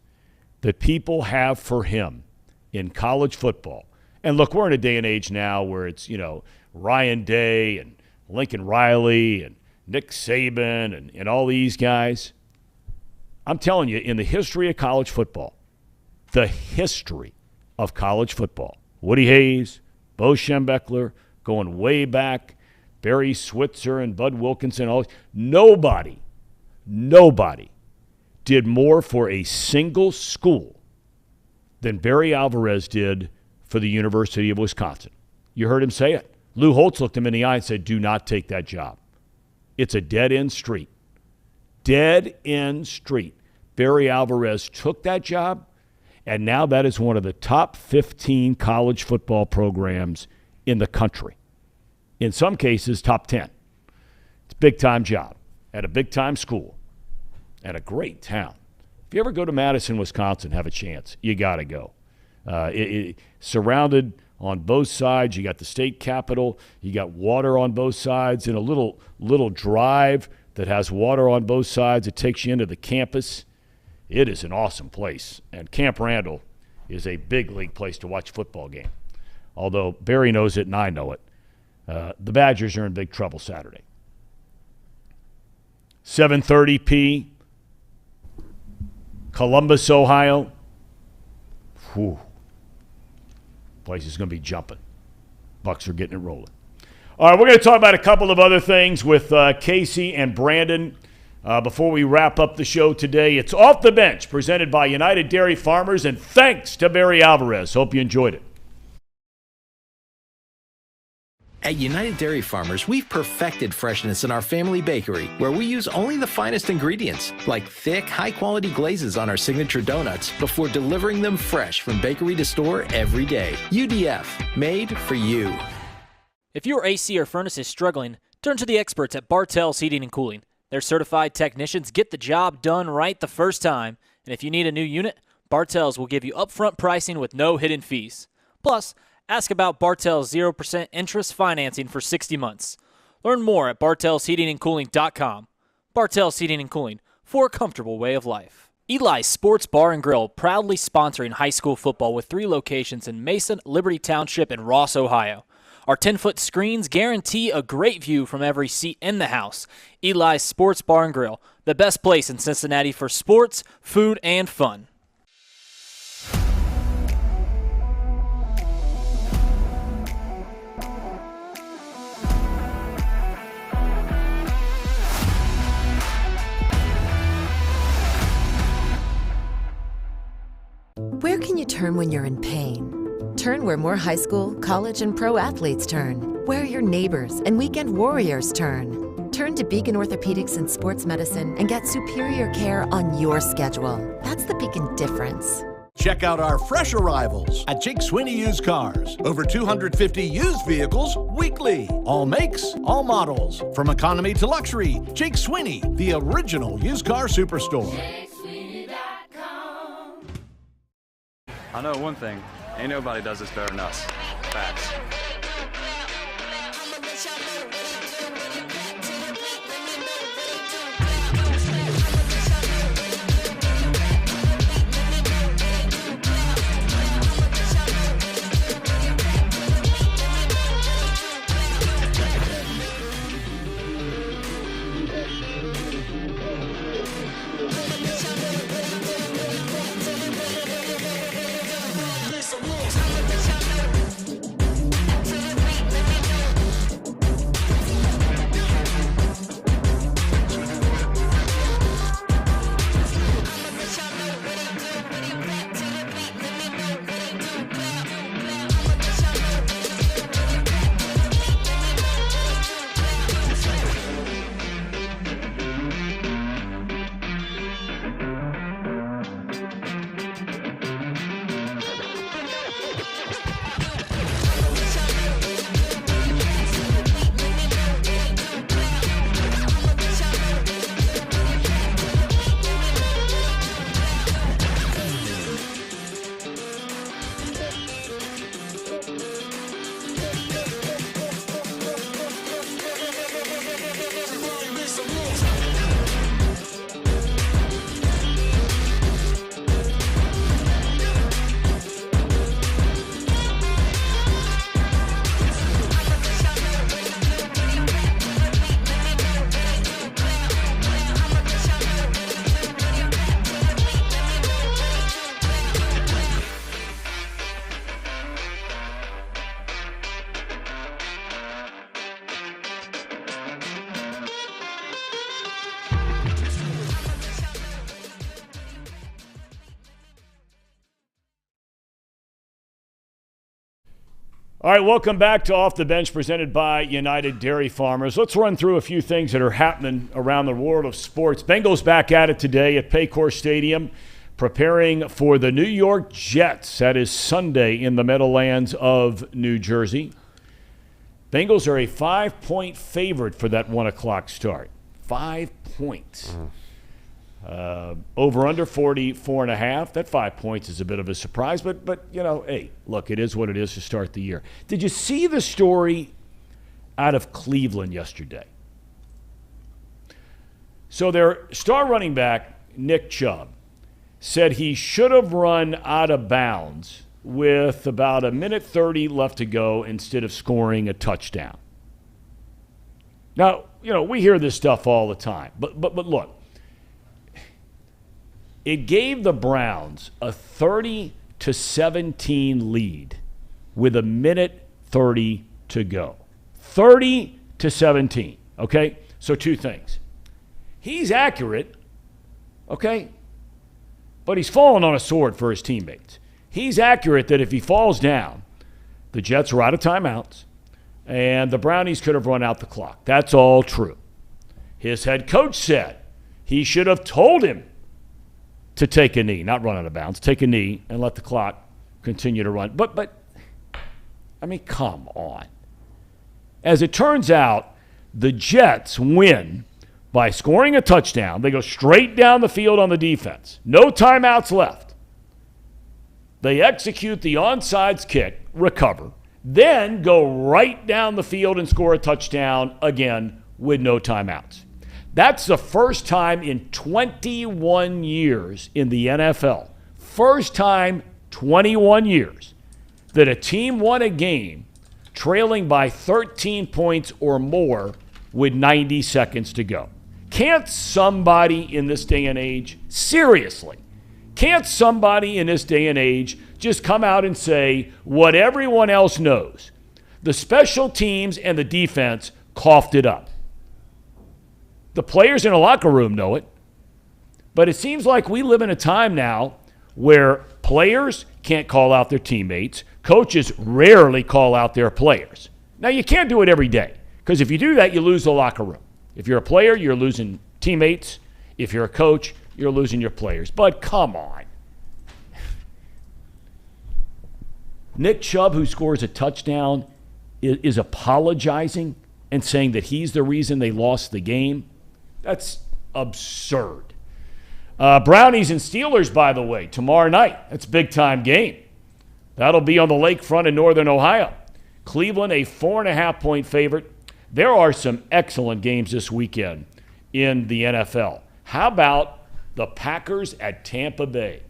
that people have for him in college football. And look, we're in a day and age now where it's, Ryan Day and Lincoln Riley and Nick Saban and all these guys. I'm telling you, in the history of college football, Woody Hayes, Bo Schembechler, going way back, Barry Switzer and Bud Wilkinson, nobody did more for a single school than Barry Alvarez did for the University of Wisconsin. You heard him say it. Lou Holtz looked him in the eye and said, "Do not take that job. It's a dead-end street." Dead-end street. Barry Alvarez took that job, and now that is one of the top 15 college football programs in the country. In some cases, top 10. It's a big-time job at a big-time school at a great town. If you ever go to Madison, Wisconsin, have a chance, you got to go. Surrounded on both sides. You got the state capitol. You got water on both sides and a little drive that has water on both sides. It takes you into the campus. It is an awesome place. And Camp Randall is a big league place to watch a football game. Although Barry knows it and I know it. The Badgers are in big trouble Saturday. 7:30 Columbus, Ohio. Whew. Place is going to be jumping. Bucks are getting it rolling. All right, we're going to talk about a couple of other things with Casey and Brandon before we wrap up the show today. It's Off the Bench, presented by United Dairy Farmers, and thanks to Barry Alvarez. Hope you enjoyed it. At United Dairy Farmers, we've perfected freshness in our family bakery, where we use only the finest ingredients, like thick, high-quality glazes on our signature donuts, before delivering them fresh from bakery to store every day. UDF, made for you. If your AC or furnace is struggling, turn to the experts at Bartell's Heating and Cooling. Their certified technicians get the job done right the first time, and if you need a new unit, Bartell's will give you upfront pricing with no hidden fees. Plus, ask about Bartell's 0% interest financing for 60 months. Learn more at bartellsheatingandcooling.com. Bartell's Heating and Cooling, for a comfortable way of life. Eli's Sports Bar and Grill, proudly sponsoring high school football with 3 locations in Mason, Liberty Township, and Ross, Ohio. Our 10-foot screens guarantee a great view from every seat in the house. Eli's Sports Bar and Grill, the best place in Cincinnati for sports, food, and fun. Where can you turn when you're in pain? Turn where more high school, college, and pro athletes turn. Where your neighbors and weekend warriors turn. Turn to Beacon Orthopedics and Sports Medicine and get superior care on your schedule. That's the Beacon difference. Check out our fresh arrivals at Jake Sweeney Used Cars. Over 250 used vehicles weekly. All makes, all models. From economy to luxury, Jake Sweeney, the original used car superstore. I know one thing. Ain't nobody does this better than us. Facts. All right, welcome back to Off the Bench, presented by United Dairy Farmers. Let's run through a few things that are happening around the world of sports. Bengals back at it today at Paycor Stadium, preparing for the New York Jets. That is Sunday in the Meadowlands of New Jersey. Bengals are a 5-point favorite for that 1 o'clock start. 5 points. Over under 44.5. That 5 points is a bit of a surprise, but you know, hey, look, it is what it is to start the year. Did you see the story out of Cleveland yesterday? So their star running back, Nick Chubb, said he should have run out of bounds with about 1:30 left to go instead of scoring a touchdown. Now, we hear this stuff all the time. But look, it gave the Browns a 30-17 lead with 1:30 to go. 30-17, okay? So two things. He's accurate, okay? But he's fallen on a sword for his teammates. He's accurate that if he falls down, the Jets are out of timeouts, and the Brownies could have run out the clock. That's all true. His head coach said he should have told him to take a knee, not run out of bounds, take a knee and let the clock continue to run. But I mean, come on. As it turns out, the Jets win by scoring a touchdown. They go straight down the field on the defense. No timeouts left. They execute the onside kick, recover, then go right down the field and score a touchdown again with no timeouts. That's the first time in 21 years in the NFL, first time 21 years, that a team won a game trailing by 13 points or more with 90 seconds to go. Can't somebody in this day and age, seriously, can't somebody in this day and age just come out and say what everyone else knows? The special teams and the defense coughed it up. The players in the locker room know it. But it seems like we live in a time now where players can't call out their teammates. Coaches rarely call out their players. Now, you can't do it every day, because if you do that, you lose the locker room. If you're a player, you're losing teammates. If you're a coach, you're losing your players. But come on. Nick Chubb, who scores a touchdown, is apologizing and saying that he's the reason they lost the game. That's absurd. Brownies and Steelers, by the way, tomorrow night. That's a big-time game. That'll be on the lakefront in northern Ohio. Cleveland, a 4.5-point favorite. There are some excellent games this weekend in the NFL. How about the Packers at Tampa Bay?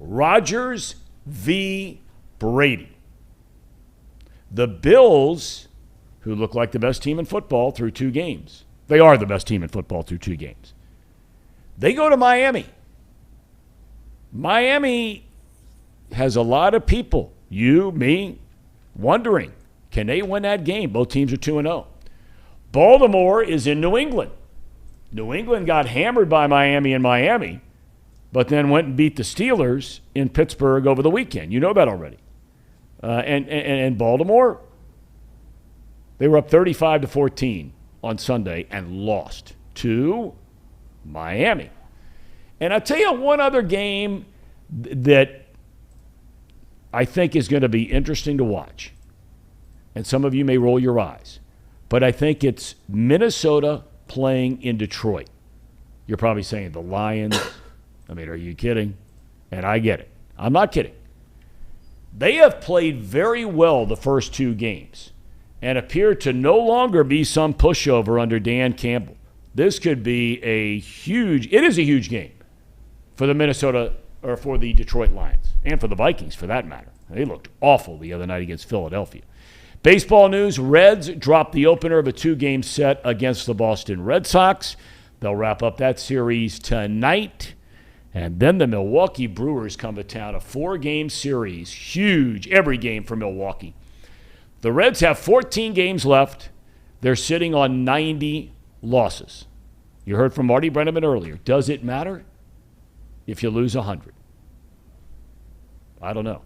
Rodgers v. Brady. The Bills, who look like the best team in football through 2 games. They are the best team in football through 2 games. They go to Miami. Miami has a lot of people, you, me, wondering, can they win that game? Both teams are 2-0. Baltimore is in New England. New England got hammered by Miami in Miami, but then went and beat the Steelers in Pittsburgh over the weekend. You know that already. And Baltimore, they were up 35-14 on Sunday and lost to Miami. And I'll tell you one other game that I think is going to be interesting to watch. And some of you may roll your eyes. But I think it's Minnesota playing in Detroit. You're probably saying the Lions. I mean, are you kidding? And I get it. I'm not kidding. They have played very well the first 2 games and appear to no longer be some pushover under Dan Campbell. This could be it is a huge game for the Detroit Lions, and for the Vikings for that matter. They looked awful the other night against Philadelphia. Baseball news, Reds dropped the opener of a 2-game set against the Boston Red Sox. They'll wrap up that series tonight. And then the Milwaukee Brewers come to town, a 4-game series, huge, every game for Milwaukee. The Reds have 14 games left. They're sitting on 90 losses. You heard from Marty Brennaman earlier. Does it matter if you lose 100? I don't know.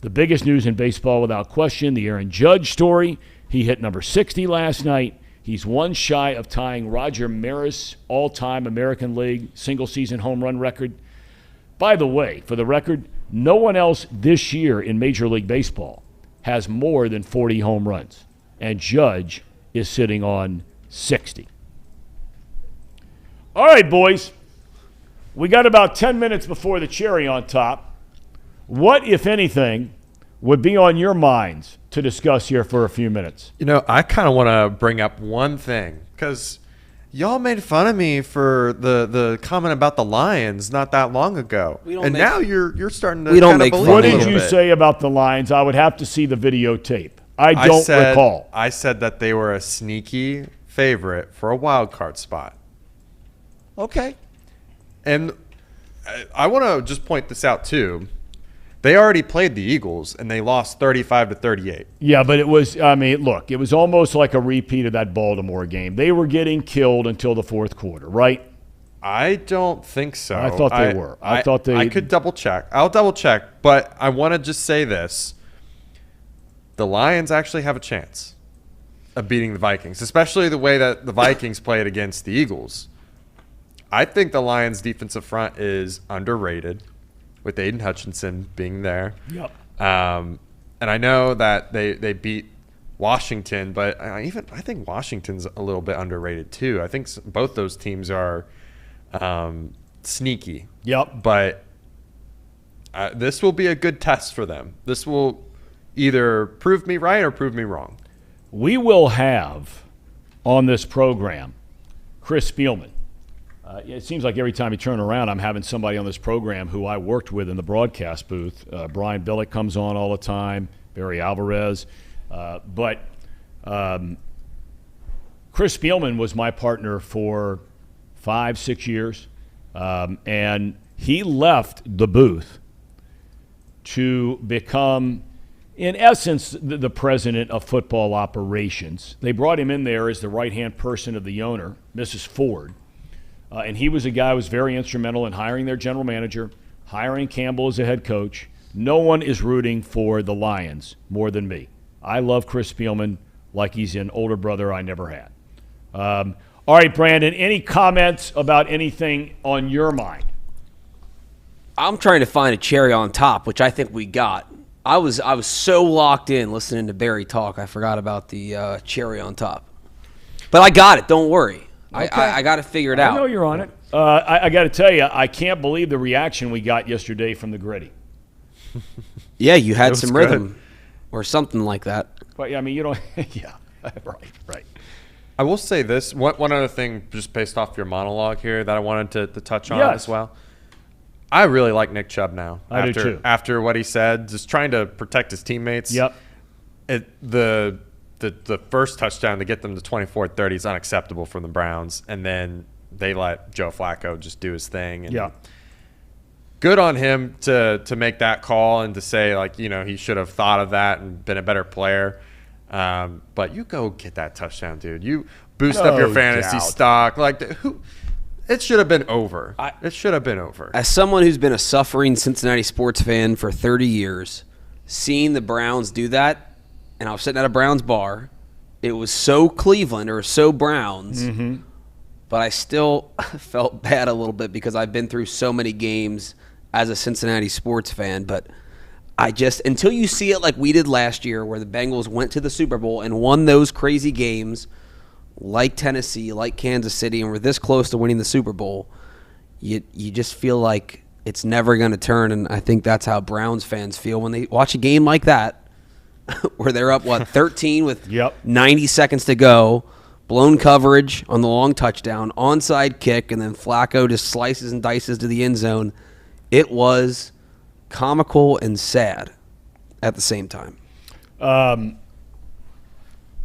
The biggest news in baseball, without question, the Aaron Judge story. He hit number 60 last night. He's one shy of tying Roger Maris' all-time American League single-season home run record. By the way, for the record, no one else this year in Major League Baseball has more than 40 home runs, and Judge is sitting on 60. All right, boys. We got about 10 minutes before the cherry on top. What, if anything, would be on your minds to discuss here for a few minutes? You know, I kind of want to bring up one thing, because y'all made fun of me for the comment about the Lions not that long ago. Now you're starting to kind of believe What did you say about the Lions? I would have to see the videotape. I don't recall. I said that they were a sneaky favorite for a wild card spot. Okay. And I want to just point this out, too. They already played the Eagles, and they lost 35-38. Yeah, but it was, look, it was almost like a repeat of that Baltimore game. They were getting killed until the fourth quarter, right? I don't think so. I thought they were. I could double check. I'll double check, but I want to just say this. The Lions actually have a chance of beating the Vikings, especially the way that the Vikings played against the Eagles. I think the Lions' defensive front is underrated, with Aiden Hutchinson being there. Yep. And I know that they beat Washington, but I think Washington's a little bit underrated too. I think both those teams are sneaky. Yep. But this will be a good test for them. This will either prove me right or prove me wrong. We will have on this program Chris Spielman. It seems like every time you turn around, I'm having somebody on this program who I worked with in the broadcast booth. Brian Billick comes on all the time, Barry Alvarez. But Chris Spielman was my partner for 5-6 years. And he left the booth to become, in essence, the president of football operations. They brought him in there as the right-hand person of the owner, Mrs. Ford. And he was a guy who was very instrumental in hiring their general manager, hiring Campbell as a head coach. No one is rooting for the Lions more than me. I love Chris Spielman like he's an older brother I never had. All right, Brandon, any comments about anything on your mind? I'm trying to find a cherry on top, which I think we got. I was so locked in listening to Barry talk, I forgot about the cherry on top. But I got it. Don't worry. Okay. I got to figure it out. I know you're on it. I got to tell you, I can't believe the reaction we got yesterday from the Gritty. Yeah, you had some rhythm or something like that. But yeah, I mean, you don't. Yeah, right. I will say this one other thing, just based off your monologue here, that I wanted to touch on as well. I really like Nick Chubb now. I do too. After what he said, just trying to protect his teammates. Yep. The first touchdown to get them to 24-30 is unacceptable from the Browns, and then they let Joe Flacco just do his thing. And good on him to make that call and to say, like, you know, he should have thought of that and been a better player. But you go get that touchdown, dude. You boost up your fantasy stock. Like, it should have been over. It should have been over. As someone who's been a suffering Cincinnati sports fan for 30 years, seeing the Browns do that, and I was sitting at a Browns bar. It was so Cleveland or so Browns, but I still felt bad a little bit because I've been through so many games as a Cincinnati sports fan. But I just, until you see it like we did last year where the Bengals went to the Super Bowl and won those crazy games like Tennessee, like Kansas City, and were this close to winning the Super Bowl, you just feel like it's never going to turn. And I think that's how Browns fans feel when they watch a game like that. Where they're up, 13 with 90 seconds to go, blown coverage on the long touchdown, onside kick, and then Flacco just slices and dices to the end zone. It was comical and sad at the same time.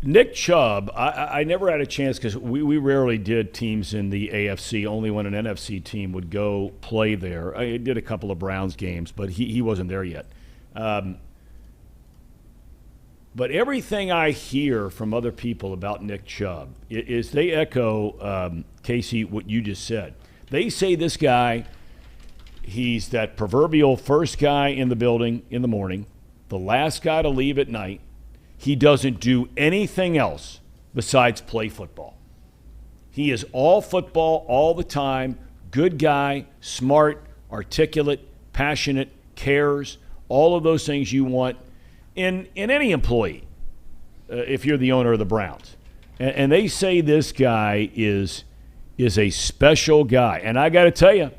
Nick Chubb, I never had a chance because we rarely did teams in the AFC, only when an NFC team would go play there. I did a couple of Browns games, but he wasn't there yet. But everything I hear from other people about Nick Chubb is they echo, Casey, what you just said. They say this guy, he's that proverbial first guy in the building in the morning, the last guy to leave at night. He doesn't do anything else besides play football. He is all football all the time, good guy, smart, articulate, passionate, cares, all of those things you want in any employee, if you're the owner of the Browns. And they say this guy is a special guy. And I got to tell you,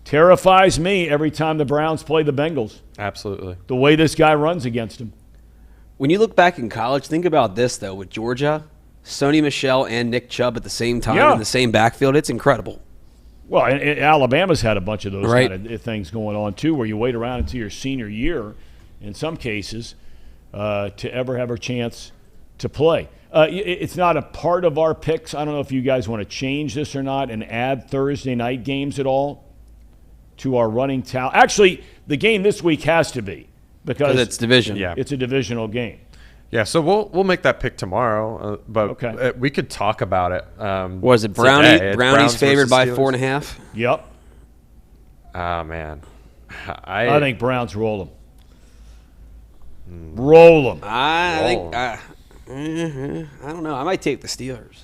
terrifies me every time the Browns play the Bengals. Absolutely. The way this guy runs against them. When you look back in college, think about this, though. With Georgia, Sony Michel and Nick Chubb at the same time in the same backfield, it's incredible. Well, and Alabama's had a bunch of those kind of things going on, too, where you wait around until your senior year, in some cases, to ever have a chance to play. It's not a part of our picks. I don't know if you guys want to change this or not and add Thursday night games at all to our running tally. Actually, the game this week has to be because it's division. Yeah. It's a divisional game. Yeah, so we'll make that pick tomorrow, but okay. We could talk about it. Was it Brownies favored by 4.5? Yep. Oh, man. I think Browns roll them. Roll them. I think I don't know. I might take the Steelers.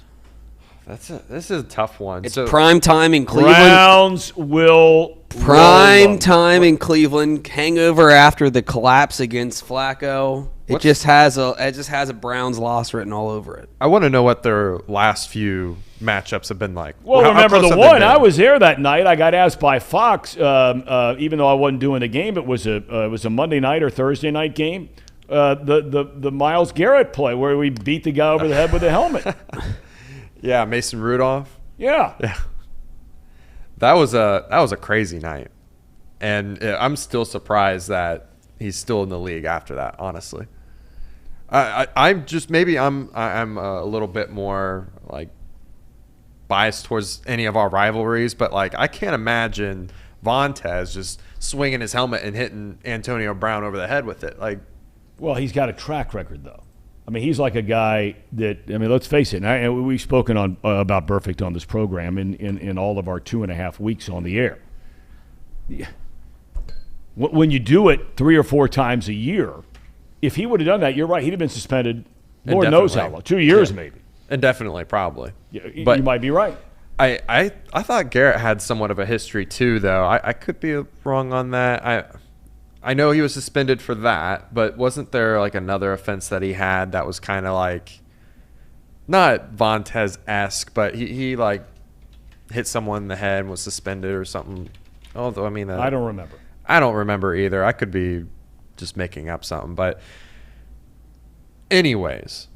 This is a tough one. It's prime time in Cleveland. Browns will prime time in Cleveland. Hangover after the collapse against Flacco. It just has a Browns loss written all over it. I want to know what their last few matchups have been like. Well, remember the one I was there that night. I got asked by Fox, even though I wasn't doing the game. It was a Monday night or Thursday night game. The Myles Garrett play where we beat the guy over the head with a helmet. Yeah, Mason Rudolph. Yeah. That was a crazy night, and I'm still surprised that he's still in the league after that. Honestly, I'm just I'm a little bit more like biased towards any of our rivalries, but like I can't imagine Vontaze just swinging his helmet and hitting Antonio Brown over the head with it. Like, well, he's got a track record though. I mean, he's like a guy that, I mean, let's face it, and we've spoken on about Burfict on this program in all of our 2.5 weeks on the air. Yeah. When you do it 3 or 4 times a year, if he would have done that, you're right, he'd have been suspended Lord knows how long, 2 years maybe. Indefinitely, probably. Yeah, but you might be right. I thought Garrett had somewhat of a history too, though. I could be wrong on that. I know he was suspended for that, but wasn't there like another offense that he had that was kind of like not Vontaze-esque, but he like hit someone in the head and was suspended or something? Although, I mean, I don't remember. I don't remember either. I could be just making up something. But anyways,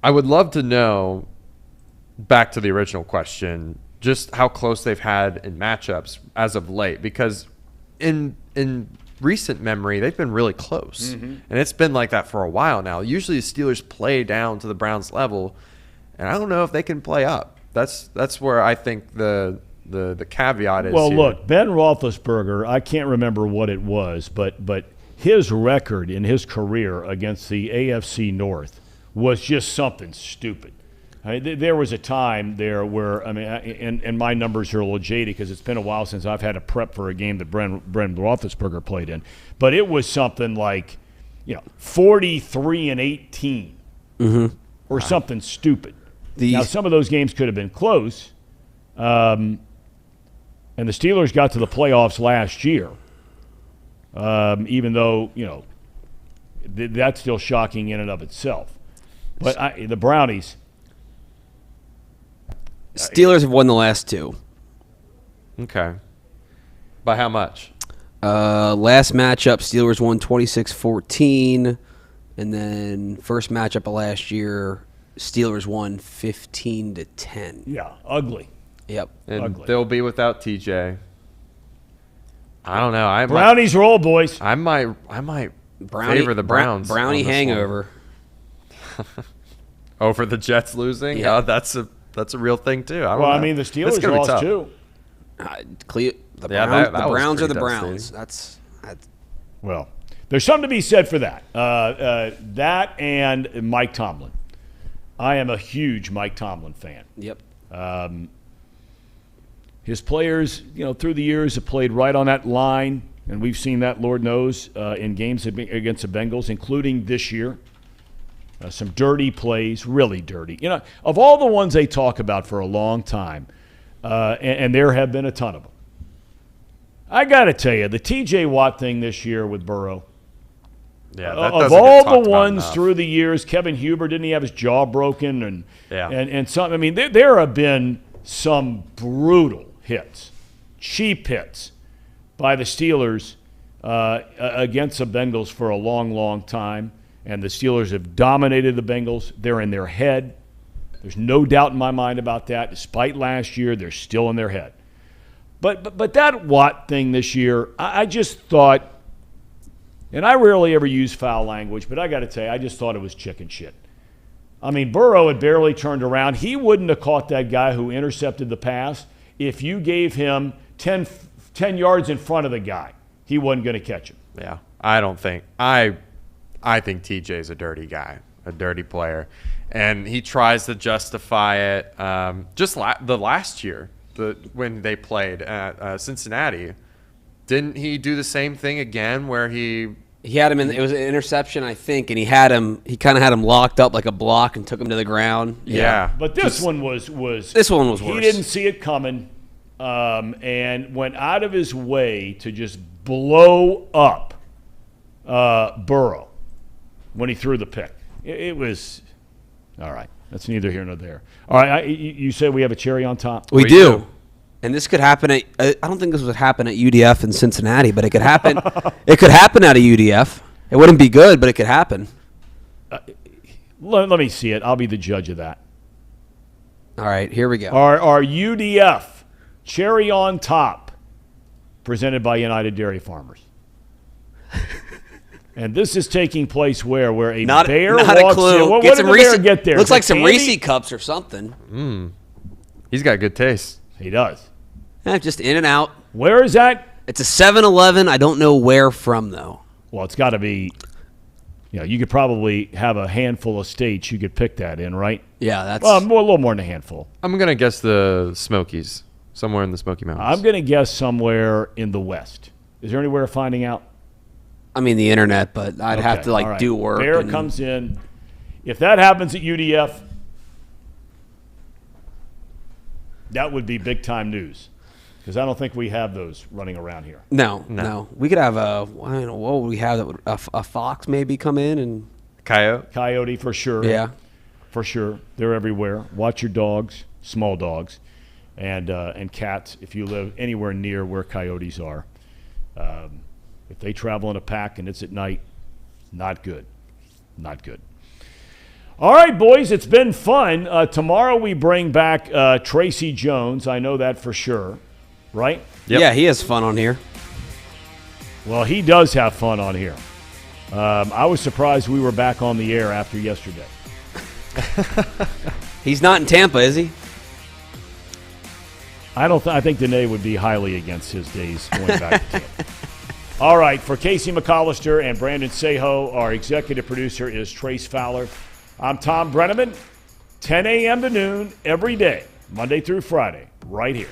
I would love to know, back to the original question, just how close they've had in matchups as of late, because in recent memory, they've been really close. Mm-hmm. And it's been like that for a while now. Usually the Steelers play down to the Browns level, and I don't know if they can play up. That's where I think the caveat is. Well, here. Look, Ben Roethlisberger, I can't remember what it was, but his record in his career against the AFC North was just something stupid. I mean, there was a time there where, I mean, and my numbers are a little jaded because it's been a while since I've had to prep for a game that Brent Roethlisberger played in. But it was something like, 43-18 or something stupid. Now, some of those games could have been close, and the Steelers got to the playoffs last year, even though, that's still shocking in and of itself. But the Brownies – Steelers have won the last 2. Okay. By how much? Last matchup, Steelers won 26-14. And then first matchup of last year, Steelers won 15-10. Yeah, ugly. Yep. And ugly. They'll be without TJ. I don't know. Brownies roll, boys. I might favor the Browns. Brownie hangover. Over the Jets losing? Yeah. Oh, that's a real thing too. I mean, the Steelers lost too. The Browns are the Browns. Well, there's something to be said for that. That and Mike Tomlin. I am a huge Mike Tomlin fan. Yep. His players, through the years have played right on that line, and we've seen that, Lord knows, in games against the Bengals, including this year. Some dirty plays, really dirty. Of all the ones they talk about for a long time, and there have been a ton of them, I got to tell you, the T.J. Watt thing this year with Burrow, yeah, of all the ones through the years, Kevin Huber, didn't he have his jaw broken? And some, I mean, there have been some brutal hits, cheap hits by the Steelers against the Bengals for a long, long time. And the Steelers have dominated the Bengals. They're in their head. There's no doubt in my mind about that. Despite last year, they're still in their head. But that Watt thing this year, I just thought And I rarely ever use foul language, but I got to tell you, I just thought it was chicken shit. I mean, Burrow had barely turned around. He wouldn't have caught that guy who intercepted the pass if you gave him 10 yards in front of the guy. He wasn't going to catch him. Yeah, I don't think. I think TJ's a dirty guy, a dirty player. And he tries to justify it. Just the last year, when they played at Cincinnati, didn't he do the same thing again where he had him it was an interception, I think, and he kind of had him locked up like a block and took him to the ground. Yeah. But this one was worse. He didn't see it coming and went out of his way to just blow up Burrow when he threw the pick. It was all right. That's neither here nor there. All right, you said we have a cherry on top? We do. And this could happen I don't think this would happen at UDF in Cincinnati, but it could happen. It could happen at a UDF. It wouldn't be good, but it could happen. Let me see it. I'll be the judge of that. All right, here we go. Our UDF cherry on top, presented by United Dairy Farmers. And this is taking place where a bear walks a clue. in. What did the bear get there? Looks like some Reese cups or something. He's got good taste. He does. Yeah, just in and out. Where is that? It's a 7-Eleven. I don't know where from, though. Well, it's got to be, you could probably have a handful of states you could pick that in, right? Yeah, that's... Well, a little more than a handful. I'm going to guess the Smokies, somewhere in the Smoky Mountains. I'm going to guess somewhere in the West. Is there any way of finding out? I mean, the internet, but I'd have to, do work. Bear comes in. If that happens at UDF, that would be big-time news. Because I don't think we have those running around here. No. We could have what would we have? That would a fox maybe come in and coyote for sure. Yeah, for sure. They're everywhere. Watch your dogs, small dogs, and cats. If you live anywhere near where coyotes are, if they travel in a pack and it's at night, not good. Not good. All right, boys, it's been fun. Tomorrow we bring back Tracy Jones. I know that for sure. Right? Yep. Yeah, he has fun on here. Well, he does have fun on here. I was surprised we were back on the air after yesterday. He's not in Tampa, is he? I think Dayne would be highly against his days going back to Tampa. All right, for Casey McAllister and Brandon Seho, our executive producer is Trace Fowler. I'm Thom Brennaman, 10 a.m. to noon every day, Monday through Friday, right here.